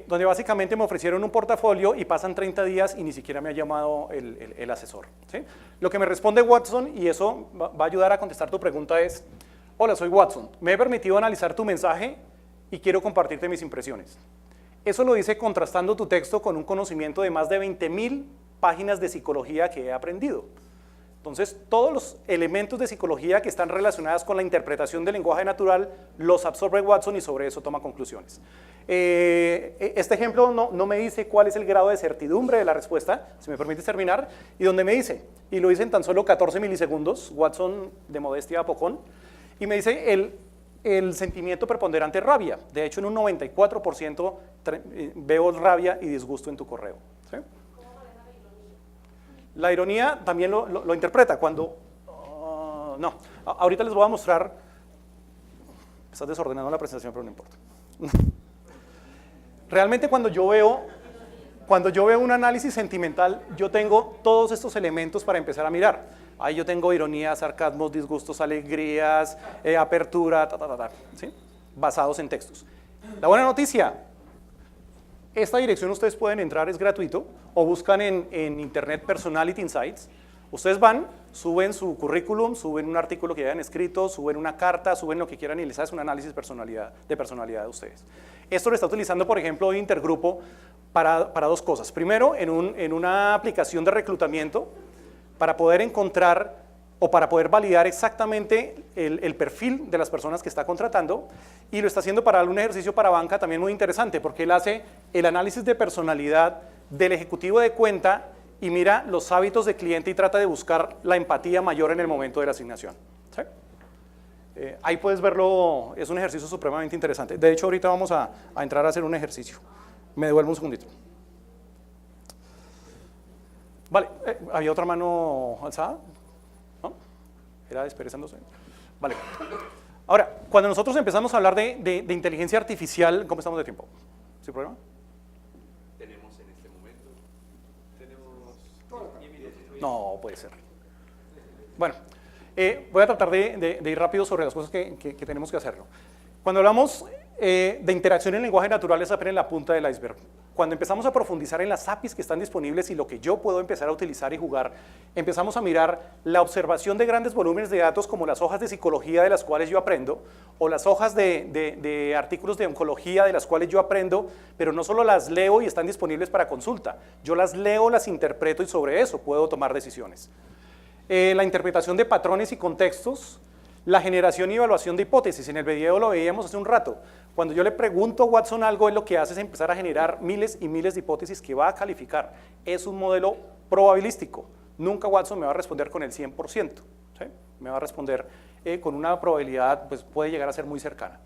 Donde básicamente me ofrecieron un portafolio y pasan 30 días y ni siquiera me ha llamado el asesor. ¿Sí? Lo que me responde Watson, y eso va a ayudar a contestar tu pregunta, es: hola, soy Watson, me he permitido analizar tu mensaje y quiero compartirte mis impresiones. Eso lo dice contrastando tu texto con un conocimiento de más de 20.000 páginas de psicología que he aprendido. Entonces, todos los elementos de psicología que están relacionados con la interpretación del lenguaje natural los absorbe Watson y sobre eso toma conclusiones. Este ejemplo no me dice cuál es el grado de certidumbre de la respuesta, si me permites terminar, y donde me dice, y lo dice en tan solo 14 milisegundos, Watson de modestia a pocón, y me dice el sentimiento preponderante es rabia. De hecho, en un 94% veo rabia y disgusto en tu correo. ¿Sí? La ironía también lo interpreta cuando... no, ahorita les voy a mostrar... Estás desordenando la presentación, pero no importa. Realmente cuando yo veo un análisis sentimental, yo tengo todos estos elementos para empezar a mirar. Ahí yo tengo ironía, sarcasmos, disgustos, alegrías, apertura, ¿sí? Basados en textos. La buena noticia... Esta dirección ustedes pueden entrar, es gratuito, o buscan en internet Personality Insights. Ustedes van, suben su currículum, suben un artículo que hayan escrito, suben una carta, suben lo que quieran y les hace un análisis de personalidad de ustedes. Esto lo está utilizando, por ejemplo, Intergrupo para dos cosas. Primero, en una aplicación de reclutamiento para poder encontrar o para poder validar exactamente el perfil de las personas que está contratando, y lo está haciendo para un ejercicio para banca también muy interesante, porque él hace el análisis de personalidad del ejecutivo de cuenta y mira los hábitos del cliente y trata de buscar la empatía mayor en el momento de la asignación. ¿Sí? Ahí puedes verlo, es un ejercicio supremamente interesante. De hecho, ahorita vamos a entrar a hacer un ejercicio. Me devuelvo un segundito. Vale, ¿había otra mano alzada? ¿No? ¿Era desperezándose? Vale. Ahora, cuando nosotros empezamos a hablar de inteligencia artificial, ¿cómo estamos de tiempo? ¿Sin problema? Tenemos en este momento, No, puede ser. Bueno, voy a tratar de ir rápido sobre las cosas que tenemos que hacerlo. Cuando hablamos de interacción en lenguaje natural es apenas la punta del iceberg. Cuando empezamos a profundizar en las APIs que están disponibles y lo que yo puedo empezar a utilizar y jugar, empezamos a mirar la observación de grandes volúmenes de datos como las hojas de psicología de las cuales yo aprendo, o las hojas de artículos de oncología de las cuales yo aprendo, pero no solo las leo y están disponibles para consulta, yo las leo, las interpreto y sobre eso puedo tomar decisiones. La interpretación de patrones y contextos, la generación y evaluación de hipótesis. En el video lo veíamos hace un rato. Cuando yo le pregunto a Watson algo, él lo que hace es empezar a generar miles y miles de hipótesis que va a calificar. Es un modelo probabilístico. Nunca Watson me va a responder con el 100%. ¿Sí? Me va a responder con una probabilidad, pues puede llegar a ser muy cercana.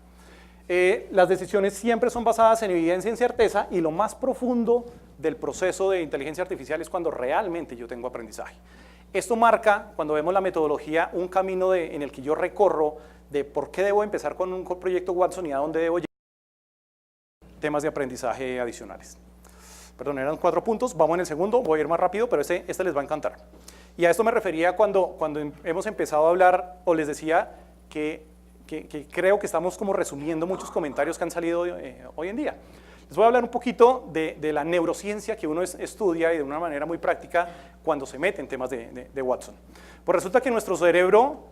Las decisiones siempre son basadas en evidencia y en certeza, y lo más profundo del proceso de inteligencia artificial es cuando realmente yo tengo aprendizaje. Esto marca, cuando vemos la metodología, un camino en el que yo recorro de por qué debo empezar con un proyecto Watson y a dónde debo llegar. Temas de aprendizaje adicionales. Perdón, eran 4 puntos, vamos en el segundo, voy a ir más rápido, pero este les va a encantar. Y a esto me refería cuando hemos empezado a hablar, o les decía que creo que estamos como resumiendo muchos comentarios que han salido hoy en día. Les voy a hablar un poquito de la neurociencia que uno estudia y de una manera muy práctica cuando se mete en temas de Watson. Pues resulta que nuestro cerebro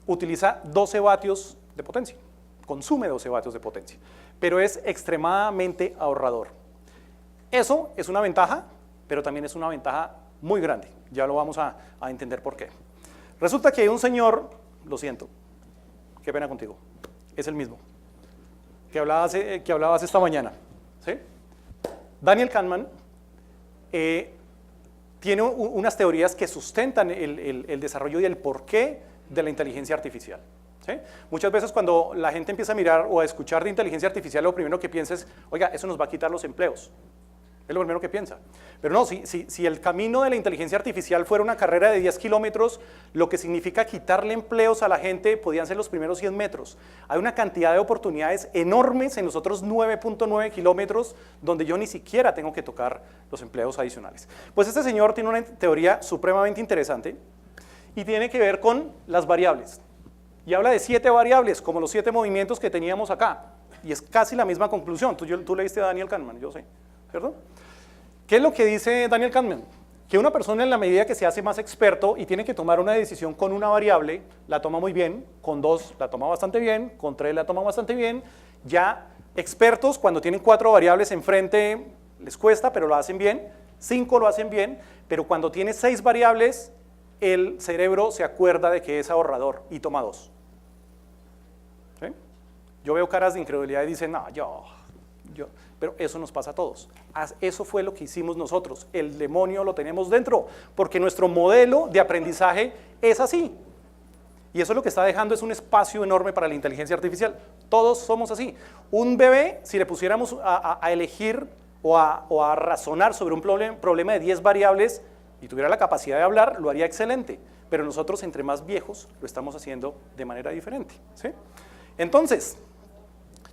utiliza 12 vatios de potencia, consume 12 vatios de potencia, pero es extremadamente ahorrador. Eso es una ventaja, pero también es una ventaja muy grande. Ya lo vamos a entender por qué. Resulta que hay un señor, lo siento, qué pena contigo, es el mismo. Que hablabas esta mañana, ¿sí? Daniel Kahneman tiene unas teorías que sustentan el desarrollo y el porqué de la inteligencia artificial, ¿sí? Muchas veces cuando la gente empieza a mirar o a escuchar de inteligencia artificial, lo primero que piensa es, oiga, eso nos va a quitar los empleos. Es lo primero que piensa. Pero no, si el camino de la inteligencia artificial fuera una carrera de 10 kilómetros, lo que significa quitarle empleos a la gente podían ser los primeros 100 metros. Hay una cantidad de oportunidades enormes en los otros 9.9 kilómetros donde yo ni siquiera tengo que tocar los empleos adicionales. Pues este señor tiene una teoría supremamente interesante y tiene que ver con las variables. Y habla de 7 variables, como los 7 movimientos que teníamos acá. Y es casi la misma conclusión. Tú leíste a Daniel Kahneman, yo sé. ¿Cierto? ¿Qué es lo que dice Daniel Kahneman? Que una persona en la medida que se hace más experto y tiene que tomar una decisión con una variable, la toma muy bien, con 2 la toma bastante bien, con 3 la toma bastante bien. Ya expertos cuando tienen 4 variables enfrente les cuesta, pero lo hacen bien, 5 lo hacen bien, pero cuando tiene 6 variables, el cerebro se acuerda de que es ahorrador y toma 2. ¿Sí? Yo veo caras de incredulidad y dicen, no, pero eso nos pasa a todos. Eso fue lo que hicimos nosotros. El demonio lo tenemos dentro, porque nuestro modelo de aprendizaje es así. Y eso lo que está dejando es un espacio enorme para la inteligencia artificial. Todos somos así. Un bebé, si le pusiéramos a elegir o a razonar sobre un problema de 10 variables y tuviera la capacidad de hablar, lo haría excelente. Pero nosotros, entre más viejos, lo estamos haciendo de manera diferente, ¿sí? Entonces,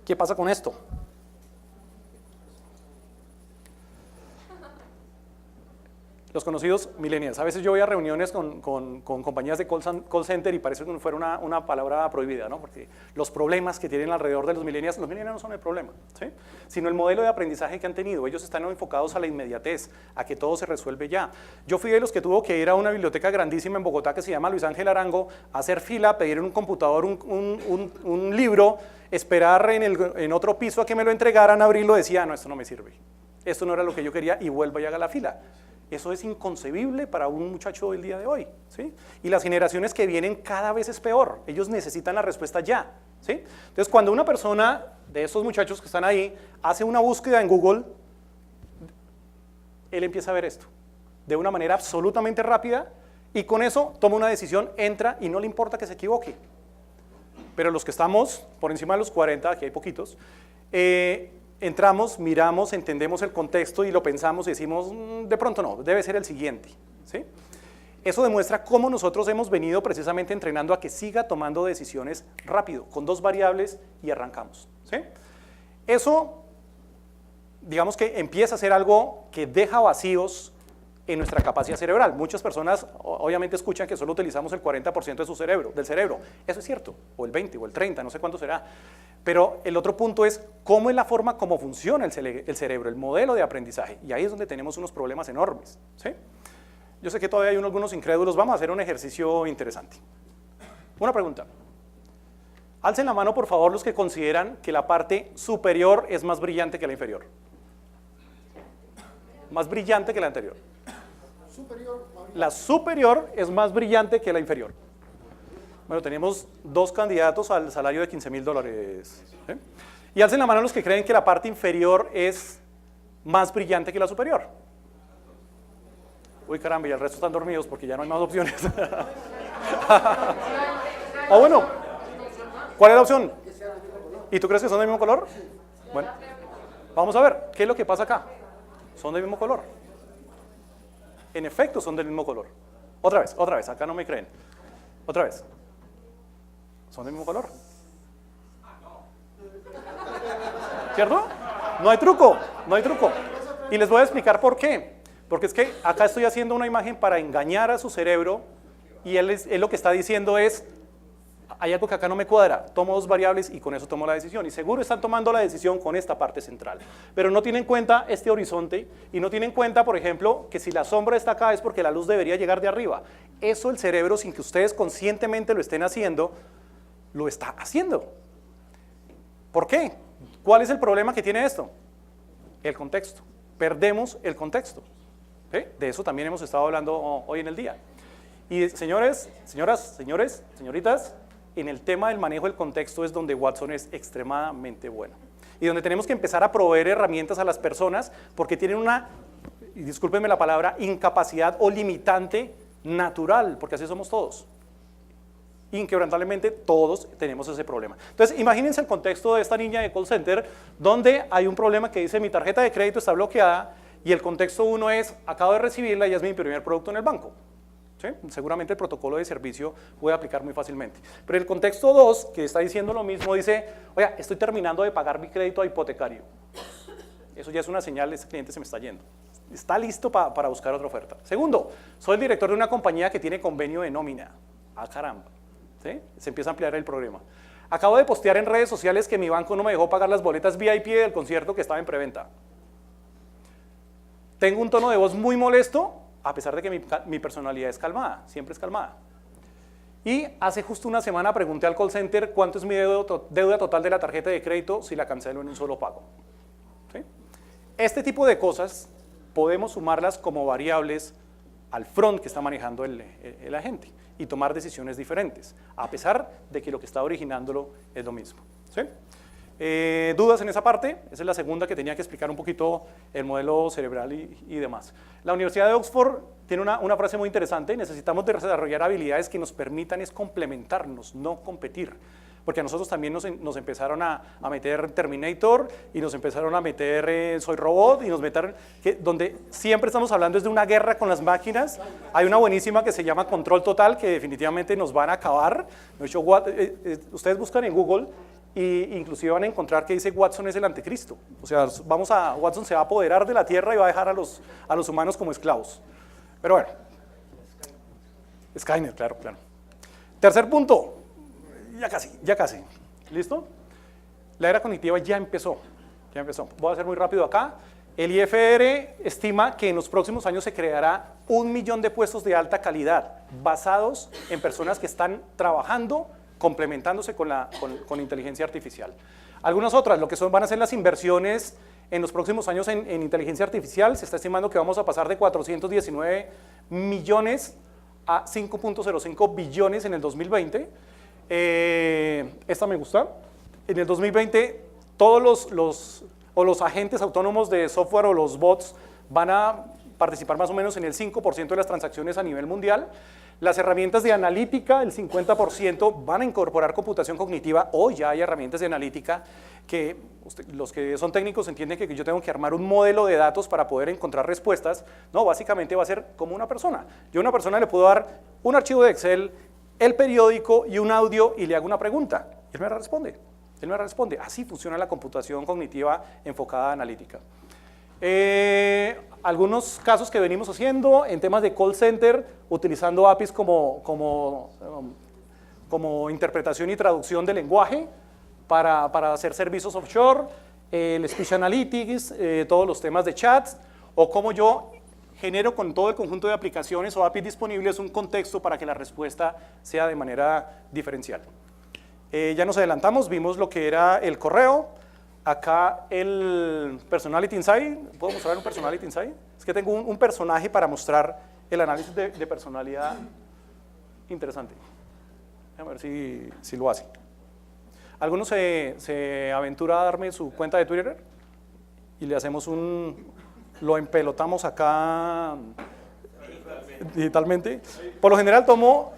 ¿qué pasa con esto? Los conocidos millennials. A veces yo voy a reuniones con compañías de call center y parece que fuera una palabra prohibida, ¿no? Porque los problemas que tienen alrededor de los millennials no son el problema, ¿sí? Sino el modelo de aprendizaje que han tenido. Ellos están enfocados a la inmediatez, a que todo se resuelve ya. Yo fui de los que tuvo que ir a una biblioteca grandísima en Bogotá que se llama Luis Ángel Arango, hacer fila, pedir en un computador un libro, esperar en otro piso a que me lo entregaran, abrirlo, decía, no, esto no me sirve. Esto no era lo que yo quería y vuelvo y haga la fila. Eso es inconcebible para un muchacho del día de hoy, ¿sí? Y las generaciones que vienen cada vez es peor. Ellos necesitan la respuesta ya, ¿sí? Entonces, cuando una persona de esos muchachos que están ahí hace una búsqueda en Google, él empieza a ver esto de una manera absolutamente rápida y con eso toma una decisión, entra y no le importa que se equivoque. Pero los que estamos por encima de los 40, aquí hay poquitos, entramos, miramos, entendemos el contexto y lo pensamos y decimos, de pronto no, debe ser el siguiente, ¿sí? Eso demuestra cómo nosotros hemos venido precisamente entrenando a que siga tomando decisiones rápido, con 2 variables y arrancamos, ¿sí? Eso, digamos que empieza a ser algo que deja vacíos en nuestra capacidad cerebral. Muchas personas obviamente escuchan que solo utilizamos el 40% de del cerebro. Eso es cierto, o el 20, o el 30, no sé cuánto será. Pero el otro punto es cómo es la forma como funciona el cerebro, el modelo de aprendizaje. Y ahí es donde tenemos unos problemas enormes, ¿sí? Yo sé que todavía hay algunos incrédulos. Vamos a hacer un ejercicio interesante. Una pregunta. Alcen la mano, por favor, los que consideran que la parte superior es más brillante que la inferior. Más brillante que la anterior. La superior es más brillante que la inferior. Bueno, tenemos dos candidatos al salario de $15,000. ¿Sí? Y alcen la mano los que creen que la parte inferior es más brillante que la superior. Uy, caramba, y el resto están dormidos porque ya no hay más opciones. O bueno, ¿cuál es la opción? ¿Y tú crees que son del mismo color? Bueno, vamos a ver, ¿qué es lo que pasa acá? Son del mismo color. En efecto, son del mismo color. Otra vez, acá no me creen. Otra vez. Son del mismo color. ¿Cierto? No hay truco, no hay truco. Y les voy a explicar por qué. Porque es que acá estoy haciendo una imagen para engañar a su cerebro y él lo que está diciendo es, hay algo que acá no me cuadra, tomo dos variables y con eso tomo la decisión. Y seguro están tomando la decisión con esta parte central. Pero no tienen en cuenta este horizonte y no tienen en cuenta, por ejemplo, que si la sombra está acá es porque la luz debería llegar de arriba. Eso el cerebro, sin que ustedes conscientemente lo estén haciendo, lo está haciendo. ¿Por qué? ¿Cuál es el problema que tiene esto? El contexto. Perdemos el contexto. ¿Sí? De eso también hemos estado hablando hoy en el día. Y señores, señoras, señores, señoritas, en el tema del manejo del contexto es donde Watson es extremadamente bueno. Y donde tenemos que empezar a proveer herramientas a las personas porque tienen una, y discúlpenme la palabra, incapacidad o limitante natural, porque así somos todos. Inquebrantablemente todos tenemos ese problema. Entonces, imagínense el contexto de esta niña de call center, donde hay un problema que dice mi tarjeta de crédito está bloqueada, y el contexto 1 es, acabo de recibirla y es mi primer producto en el banco. ¿Sí? Seguramente el protocolo de servicio puede aplicar muy fácilmente. Pero el contexto 2, que está diciendo lo mismo, dice, oiga, estoy terminando de pagar mi crédito hipotecario. Eso ya es una señal, ese cliente se me está yendo. Está listo para buscar otra oferta. Segundo, soy el director de una compañía que tiene convenio de nómina. Ah, caramba. ¿Sí? Se empieza a ampliar el problema. Acabo de postear en redes sociales que mi banco no me dejó pagar las boletas VIP del concierto que estaba en preventa. Tengo un tono de voz muy molesto, a pesar de que mi personalidad es calmada, siempre es calmada. Y hace justo una semana pregunté al call center cuánto es mi deuda total de la tarjeta de crédito si la cancelo en un solo pago. ¿Sí? Este tipo de cosas podemos sumarlas como variables al front que está manejando el agente y tomar decisiones diferentes, a pesar de que lo que está originándolo es lo mismo. ¿Sí? ¿Dudas en esa parte? Esa es la segunda que tenía que explicar un poquito el modelo cerebral y demás. La Universidad de Oxford tiene una frase muy interesante: necesitamos desarrollar habilidades que nos permitan es complementarnos, no competir. Porque a nosotros también nos empezaron a meter Terminator y nos empezaron a meter Soy Robot y nos metieron, donde siempre estamos hablando es de una guerra con las máquinas. Hay una buenísima que se llama Control Total que definitivamente nos van a acabar. De hecho, ustedes buscan en Google e inclusive van a encontrar que dice Watson es el anticristo. O sea, Watson se va a apoderar de la Tierra y va a dejar a los humanos como esclavos. Pero bueno, Skynet, claro. Tercer punto. Ya casi. ¿Listo? La era cognitiva ya empezó. Voy a ser muy rápido acá. El IFR estima que en los próximos años se creará 1 millón de puestos de alta calidad basados en personas que están trabajando, complementándose con inteligencia artificial. Algunas otras, lo que van a ser las inversiones en los próximos años en inteligencia artificial, se está estimando que vamos a pasar de 419 millones a 5.05 billones en el 2020. Esta me gusta. En el 2020 todos los agentes autónomos de software o los bots van a participar más o menos en el 5% de las transacciones a nivel mundial. Las herramientas de analítica, el 50%, van a incorporar computación cognitiva. Hoy ya hay herramientas de analítica que los que son técnicos entienden que yo tengo que armar un modelo de datos para poder encontrar respuestas. No, básicamente va a ser como una persona. Yo a una persona le puedo dar un archivo de Excel, el periódico y un audio y le hago una pregunta. Él me responde. Así funciona la computación cognitiva enfocada a analítica. Algunos casos que venimos haciendo en temas de call center, utilizando APIs como interpretación y traducción de lenguaje para hacer servicios offshore, el Speech Analytics, todos los temas de chats, o cómo yo genero con todo el conjunto de aplicaciones o APIs disponibles un contexto para que la respuesta sea de manera diferencial. Ya nos adelantamos, vimos lo que era el correo. Acá el Personality Insight. ¿Puedo mostrar un Personality Insight? Es que tengo un personaje para mostrar el análisis de personalidad interesante. A ver si lo hace. ¿Alguno se aventura a darme su cuenta de Twitter? Y le hacemos lo empelotamos acá digitalmente. Por lo general tomo...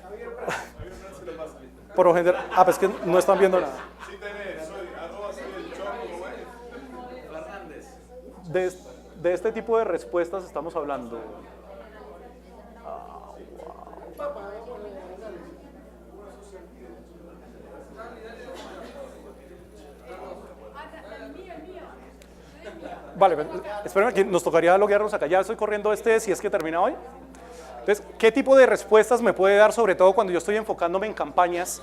Por lo general... pues que no están viendo nada. De este tipo de respuestas estamos hablando. Vale, espérenme que nos tocaría loguearnos acá. Ya estoy corriendo si es que termina hoy. Entonces, ¿qué tipo de respuestas me puede dar, sobre todo cuando yo estoy enfocándome en campañas?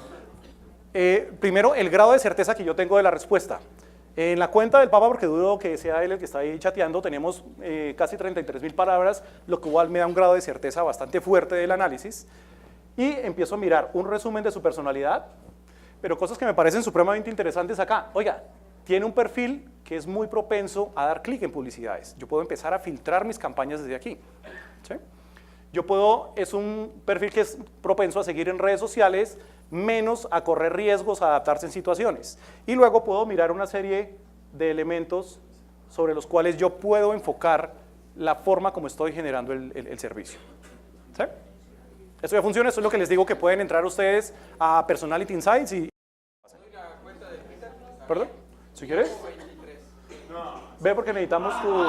Primero, el grado de certeza que yo tengo de la respuesta. En la cuenta del Papa, porque dudo que sea él el que está ahí chateando, tenemos casi 33.000 palabras, lo que igual me da un grado de certeza bastante fuerte del análisis. Y empiezo a mirar un resumen de su personalidad, pero cosas que me parecen supremamente interesantes acá. Oiga, tiene un perfil que es muy propenso a dar clic en publicidades. Yo puedo empezar a filtrar mis campañas desde aquí. ¿Sí? Es un perfil que es propenso a seguir en redes sociales, menos a correr riesgos, a adaptarse en situaciones. Y luego puedo mirar una serie de elementos sobre los cuales yo puedo enfocar la forma como estoy generando el servicio. ¿Sí? Eso ya funciona, eso es lo que les digo, que pueden entrar ustedes a Personality Insights y... ¿Perdón? ¿Si quieres? Ve porque necesitamos tu...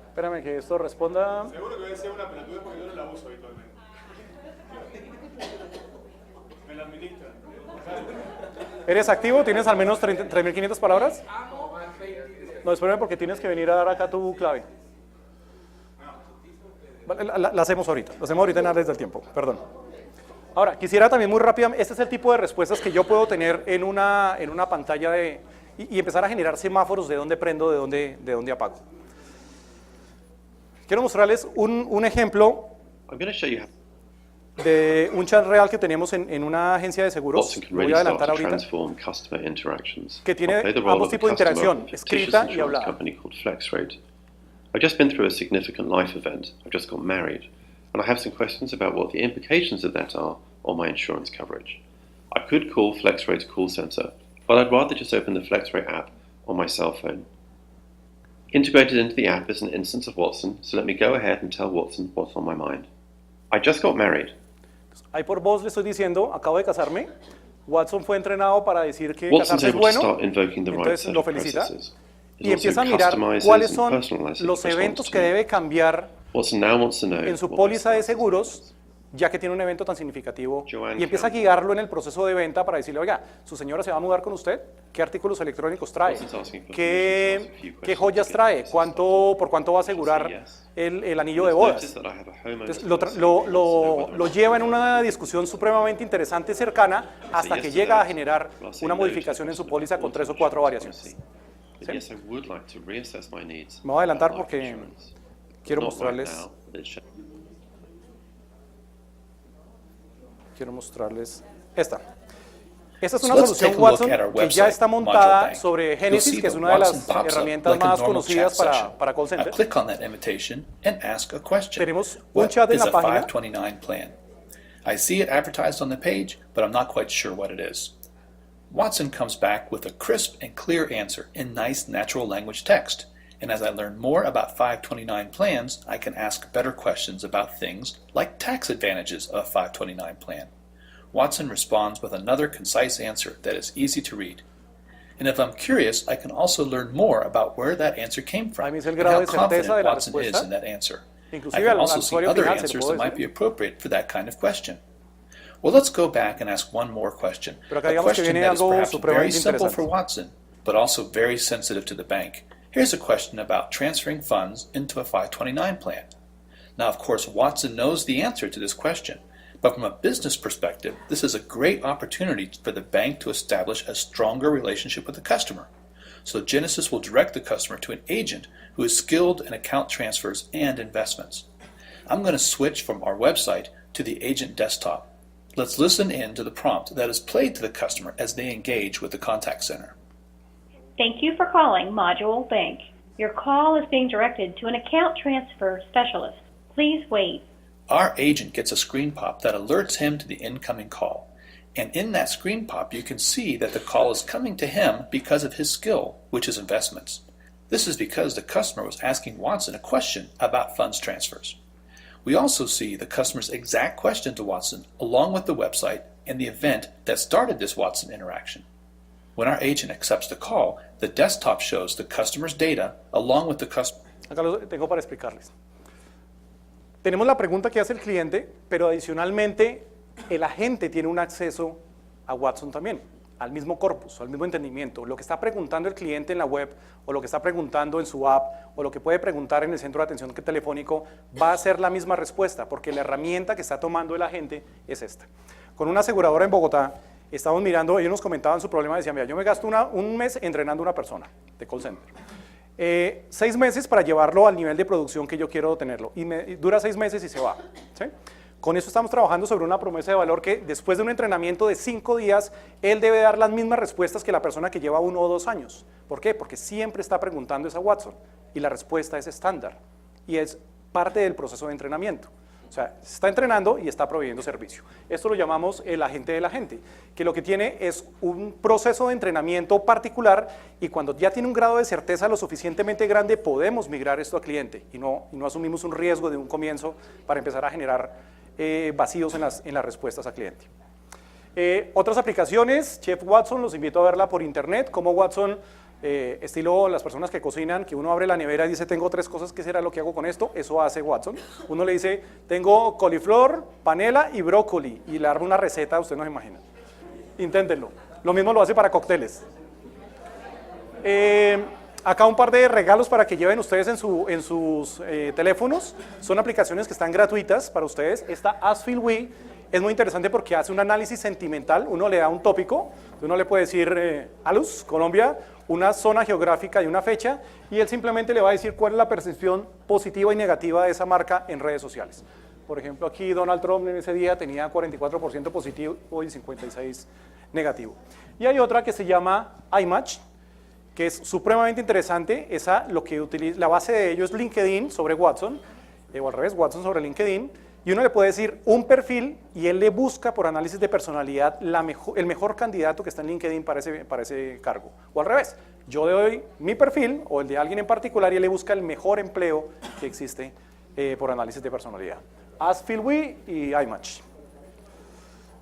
Espérame que esto responda. Seguro que voy a decir una pelotuda porque yo no la uso habitualmente. Me la administran. ¿Eres activo? ¿Tienes al menos 3.500 palabras? No, espérame porque tienes que venir a dar acá tu clave. La hacemos ahorita. La hacemos ahorita en áreas del tiempo. Perdón. Ahora, quisiera también muy rápidamente, este es el tipo de respuestas que yo puedo tener en una pantalla y empezar a generar semáforos de dónde prendo, de dónde apago. Quiero mostrarles un ejemplo de un chat real que tenemos en una agencia de seguros. Lo voy a adelantar ahorita. Que tiene ambos tipos de interacción, escrita y hablada. I've just been through a significant life event. I've just got married, and I have some questions about what the implications of that are on my insurance coverage. I could call FlexRate's call center, but I'd rather just open the FlexRate app on my cell phone. Integrated into the app is an instance of Watson, so let me go ahead and tell Watson what's on my mind. I just got married. Ahí por voz le estoy diciendo, acabo de casarme. Watson fue entrenado para decir que Watson's casarse es able to bueno, start invoking the right entonces set lo of felicita. processes. Y empieza a mirar cuáles son los eventos que debe cambiar en su póliza de seguros, ya que tiene un evento tan significativo, y empieza a guiarlo en el proceso de venta para decirle, oiga, su señora se va a mudar con usted, ¿qué artículos electrónicos trae? ¿Qué joyas trae? ¿Por cuánto va a asegurar el anillo de bodas? Entonces, lo lleva en una discusión supremamente interesante, cercana, hasta que llega a generar una modificación en su póliza con 3 o 4 variaciones. ¿Sí? Me voy a adelantar porque quiero mostrarles esta. Esta es una solución Watson que ya está montada sobre Genesis, que es una de las herramientas más conocidas para call center. Tenemos un chat en la página. I see it advertised on the page, but I'm not quite sure what it is. Watson comes back with a crisp and clear answer in nice natural language text. And as I learn more about 529 plans, I can ask better questions about things like tax advantages of a 529 plan. Watson responds with another concise answer that is easy to read. And if I'm curious, I can also learn more about where that answer came from and how confident Watson is in that answer. I Inclusive can al also see usuario other final se le answers puede that might be decir. appropriate for that kind of question. Well, let's go back and ask one more question. Pero acá A digamos que question viene that is algo perhaps very supremamente simple for interesante. Watson, but also very sensitive to the bank. Here's a question about transferring funds into a 529 plan. Now, of course, Watson knows the answer to this question, but from a business perspective, this is a great opportunity for the bank to establish a stronger relationship with the customer. So Genesis will direct the customer to an agent who is skilled in account transfers and investments. I'm going to switch from our website to the agent desktop. Let's listen in to the prompt that is played to the customer as they engage with the contact center. Thank you for calling Module Bank. Your call is being directed to an account transfer specialist. Please wait. Our agent gets a screen pop that alerts him to the incoming call. And in that screen pop, you can see that the call is coming to him because of his skill, which is investments. This is because the customer was asking Watson a question about funds transfers. We also see the customer's exact question to Watson along with the website and the event that started this Watson interaction. When our agent accepts the call, the desktop shows the customer's data along with the customer. Acá lo tengo para explicarles. Tenemos la pregunta que hace el cliente, pero adicionalmente el agente tiene un acceso a Watson también, al mismo corpus, al mismo entendimiento. Lo que está preguntando el cliente en la web, o lo que está preguntando en su app, o lo que puede preguntar en el centro de atención telefónico, va a ser la misma respuesta, porque la herramienta que está tomando el agente es esta. Con una aseguradora en Bogotá, estábamos mirando, ellos nos comentaban su problema, decían, mira, yo me gasto un mes entrenando a una persona de call center. 6 meses para llevarlo al nivel de producción que yo quiero tenerlo, y dura 6 meses y se va, ¿sí? Con eso estamos trabajando sobre una promesa de valor que después de un entrenamiento de 5 días, él debe dar las mismas respuestas que la persona que lleva 1 o 2 años. ¿Por qué? Porque siempre está preguntando esa Watson y la respuesta es estándar y es parte del proceso de entrenamiento. O sea, se está entrenando y está proveyendo servicio. Esto lo llamamos el agente del agente, que lo que tiene es un proceso de entrenamiento particular y cuando ya tiene un grado de certeza lo suficientemente grande podemos migrar esto al cliente y no asumimos un riesgo de un comienzo para empezar a generar vacíos en las respuestas al cliente. Otras aplicaciones, Chef Watson, los invito a verla por internet, como Watson, estilo las personas que cocinan, que uno abre la nevera y dice, tengo 3 cosas, ¿qué será lo que hago con esto? Eso hace Watson. Uno le dice, tengo coliflor, panela y brócoli, y le arma una receta, usted no se imagina. Inténtenlo. Lo mismo lo hace para cócteles. Acá un par de regalos para que lleven ustedes en sus teléfonos. Son aplicaciones que están gratuitas para ustedes. Esta AskFilWe es muy interesante porque hace un análisis sentimental. Uno le da un tópico, uno le puede decir Alus, Colombia, una zona geográfica y una fecha, y él simplemente le va a decir cuál es la percepción positiva y negativa de esa marca en redes sociales. Por ejemplo, aquí Donald Trump en ese día tenía 44% positivo y 56% negativo. Y hay otra que se llama iMatch, que es supremamente interesante. Lo que utiliza, la base de ello es LinkedIn sobre Watson, o al revés, Watson sobre LinkedIn, y uno le puede decir un perfil y él le busca por análisis de personalidad el mejor candidato que está en LinkedIn para ese cargo. O al revés, yo le doy mi perfil o el de alguien en particular y él le busca el mejor empleo que existe por análisis de personalidad. AskFilWe y iMatch.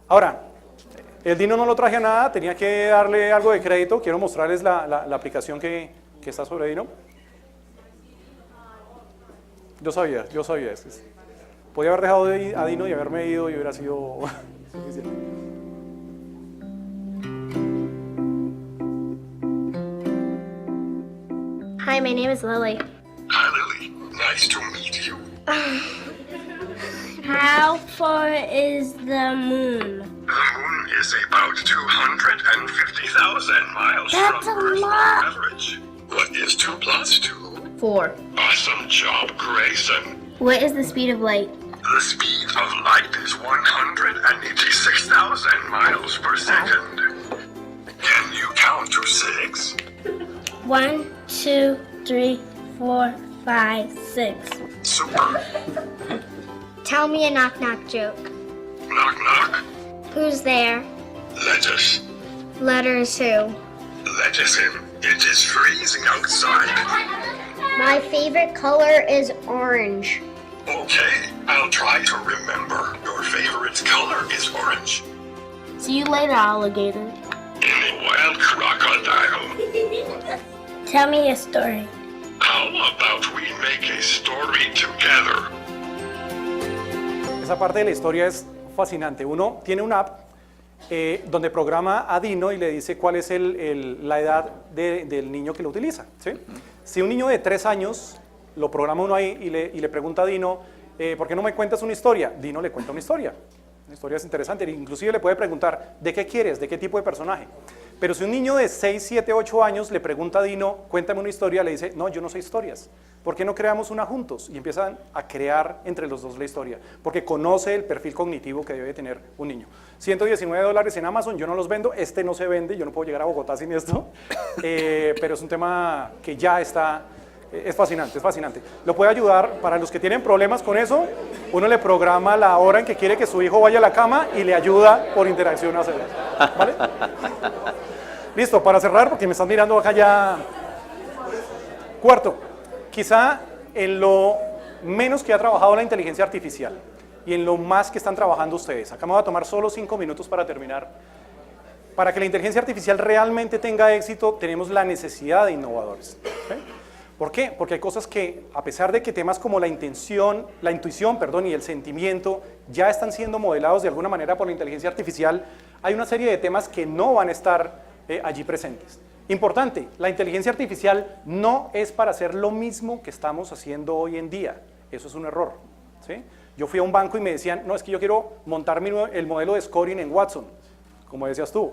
Ahora, el Dino no lo traje a nada, tenía que darle algo de crédito. Quiero mostrarles la aplicación que está sobre Dino. Yo sabía. Podía haber dejado a Dino y haberme ido y hubiera sido suficiente. Hi, my name is Lily. Hi, Lily. Nice to meet you. How far is the moon? The moon is about 250,000 miles That's from a Earth's lot. average. What is 2 plus 2? 4. Awesome job, Grayson. What is the speed of light? The speed of light is 186,000 miles per second. Can you count to 6? 1, 2, 3, 4, 5, 6. Super. Tell me a knock-knock joke. Knock knock. Who's there? Lettuce. Letters who? Let us in. It is freezing outside. My favorite color is orange. Okay, I'll try to remember. Your favorite color is orange. See you later, alligator. In a wild crocodile. Tell me a story. How about we make a story together? Esa parte de la historia es fascinante. Uno tiene una app donde programa a Dino y le dice cuál es la edad del niño que lo utiliza, ¿sí? Si un niño de 3 años lo programa uno ahí y le pregunta a Dino, ¿por qué no me cuentas una historia? Dino le cuenta una historia. Una historia es interesante, inclusive le puede preguntar, ¿de qué quieres? ¿De qué tipo de personaje? Pero si un niño de 6, 7, 8 años le pregunta a Dino, cuéntame una historia, le dice, no, yo no sé historias. ¿Por qué no creamos una juntos? Y empiezan a crear entre los dos la historia, porque conoce el perfil cognitivo que debe tener un niño. $119 en Amazon, yo no los vendo, este no se vende, yo no puedo llegar a Bogotá sin esto, pero es un tema que ya está... Es fascinante, es fascinante. Lo puede ayudar para los que tienen problemas con eso. Uno le programa la hora en que quiere que su hijo vaya a la cama y le ayuda por interacción a hacerlo. ¿Vale? Listo, para cerrar, porque me están mirando acá ya. Cuarto, quizá en lo menos que ha trabajado la inteligencia artificial y en lo más que están trabajando ustedes. Acá me voy a tomar solo 5 minutos para terminar. Para que la inteligencia artificial realmente tenga éxito, tenemos la necesidad de innovadores. ¿Okay? ¿Por qué? Porque hay cosas que, a pesar de que temas como la intuición, y el sentimiento ya están siendo modelados de alguna manera por la inteligencia artificial, hay una serie de temas que no van a estar allí presentes. Importante, la inteligencia artificial no es para hacer lo mismo que estamos haciendo hoy en día. Eso es un error, ¿sí? Yo fui a un banco y me decían, no, es que yo quiero montar el modelo de scoring en Watson. Como decías tú,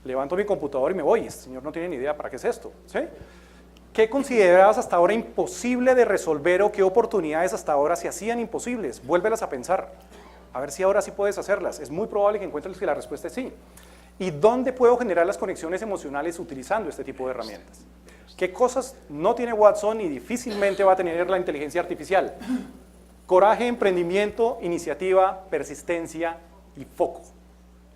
levanto mi computador y me voy. Este señor no tiene ni idea para qué es esto, ¿sí? ¿Qué considerabas hasta ahora imposible de resolver o qué oportunidades hasta ahora se hacían imposibles? Vuélvelas a pensar, a ver si ahora sí puedes hacerlas. Es muy probable que encuentres que la respuesta es sí. ¿Y dónde puedo generar las conexiones emocionales utilizando este tipo de herramientas? ¿Qué cosas no tiene Watson y difícilmente va a tener la inteligencia artificial? Coraje, emprendimiento, iniciativa, persistencia y foco.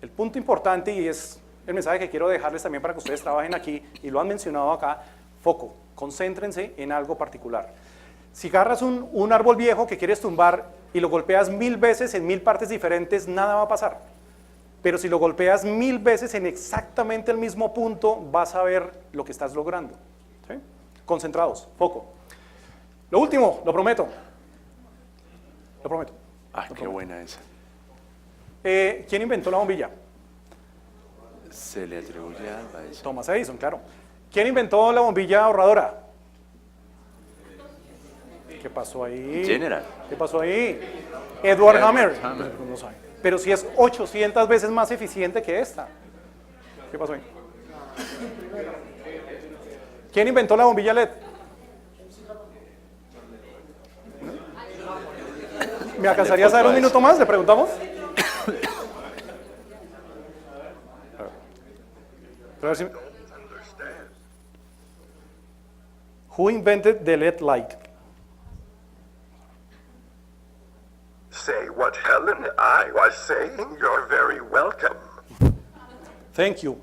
El punto importante, y es el mensaje que quiero dejarles también para que ustedes trabajen aquí, y lo han mencionado acá, foco. Concéntrense en algo particular. Si agarras un árbol viejo que quieres tumbar y lo golpeas 1000 veces en 1000 partes diferentes, nada va a pasar. Pero si lo golpeas 1000 veces en exactamente el mismo punto, vas a ver lo que estás logrando. ¿Sí? Concentrados, foco. Lo último, lo prometo. Lo prometo. Ah, qué buena esa. ¿Quién inventó la bombilla? Se le atribuye a Alba Edison. Thomas Edison, claro. ¿Quién inventó la bombilla ahorradora? ¿Qué pasó ahí? General. ¿Qué pasó ahí? Edward Hammer. No sabe. Pero si es 800 veces más eficiente que esta. ¿Qué pasó ahí? ¿Quién inventó la bombilla LED? ¿Me alcanzaría a saber un minuto más? ¿Le preguntamos? A ver si... Who invented the LED light? Say what Helen and I was saying. You're very welcome. Thank you.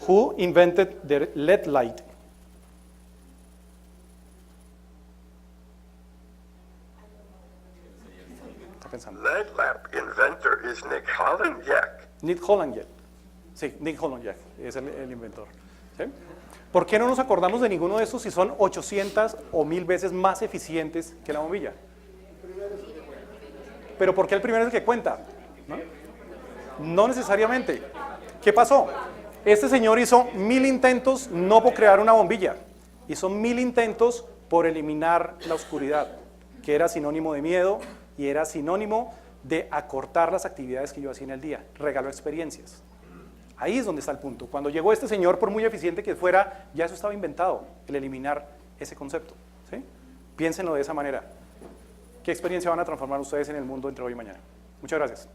Who invented the LED light? LED lamp inventor is Nick Hollandiak. Nick Hollandiak. Sí, Nick Hollandiak es el inventor. ¿Sí? ¿Por qué no nos acordamos de ninguno de estos si son 800 o 1000 veces más eficientes que la bombilla? Pero ¿por qué el primero es el que cuenta? No necesariamente. ¿Qué pasó? Este señor hizo 1000 intentos no por crear una bombilla. Hizo 1000 intentos por eliminar la oscuridad, que era sinónimo de miedo y era sinónimo de acortar las actividades que yo hacía en el día. Regaló experiencias. Ahí es donde está el punto. Cuando llegó este señor, por muy eficiente que fuera, ya eso estaba inventado, el eliminar ese concepto. ¿Sí? Piénsenlo de esa manera. ¿Qué experiencia van a transformar ustedes en el mundo entre hoy y mañana? Muchas gracias.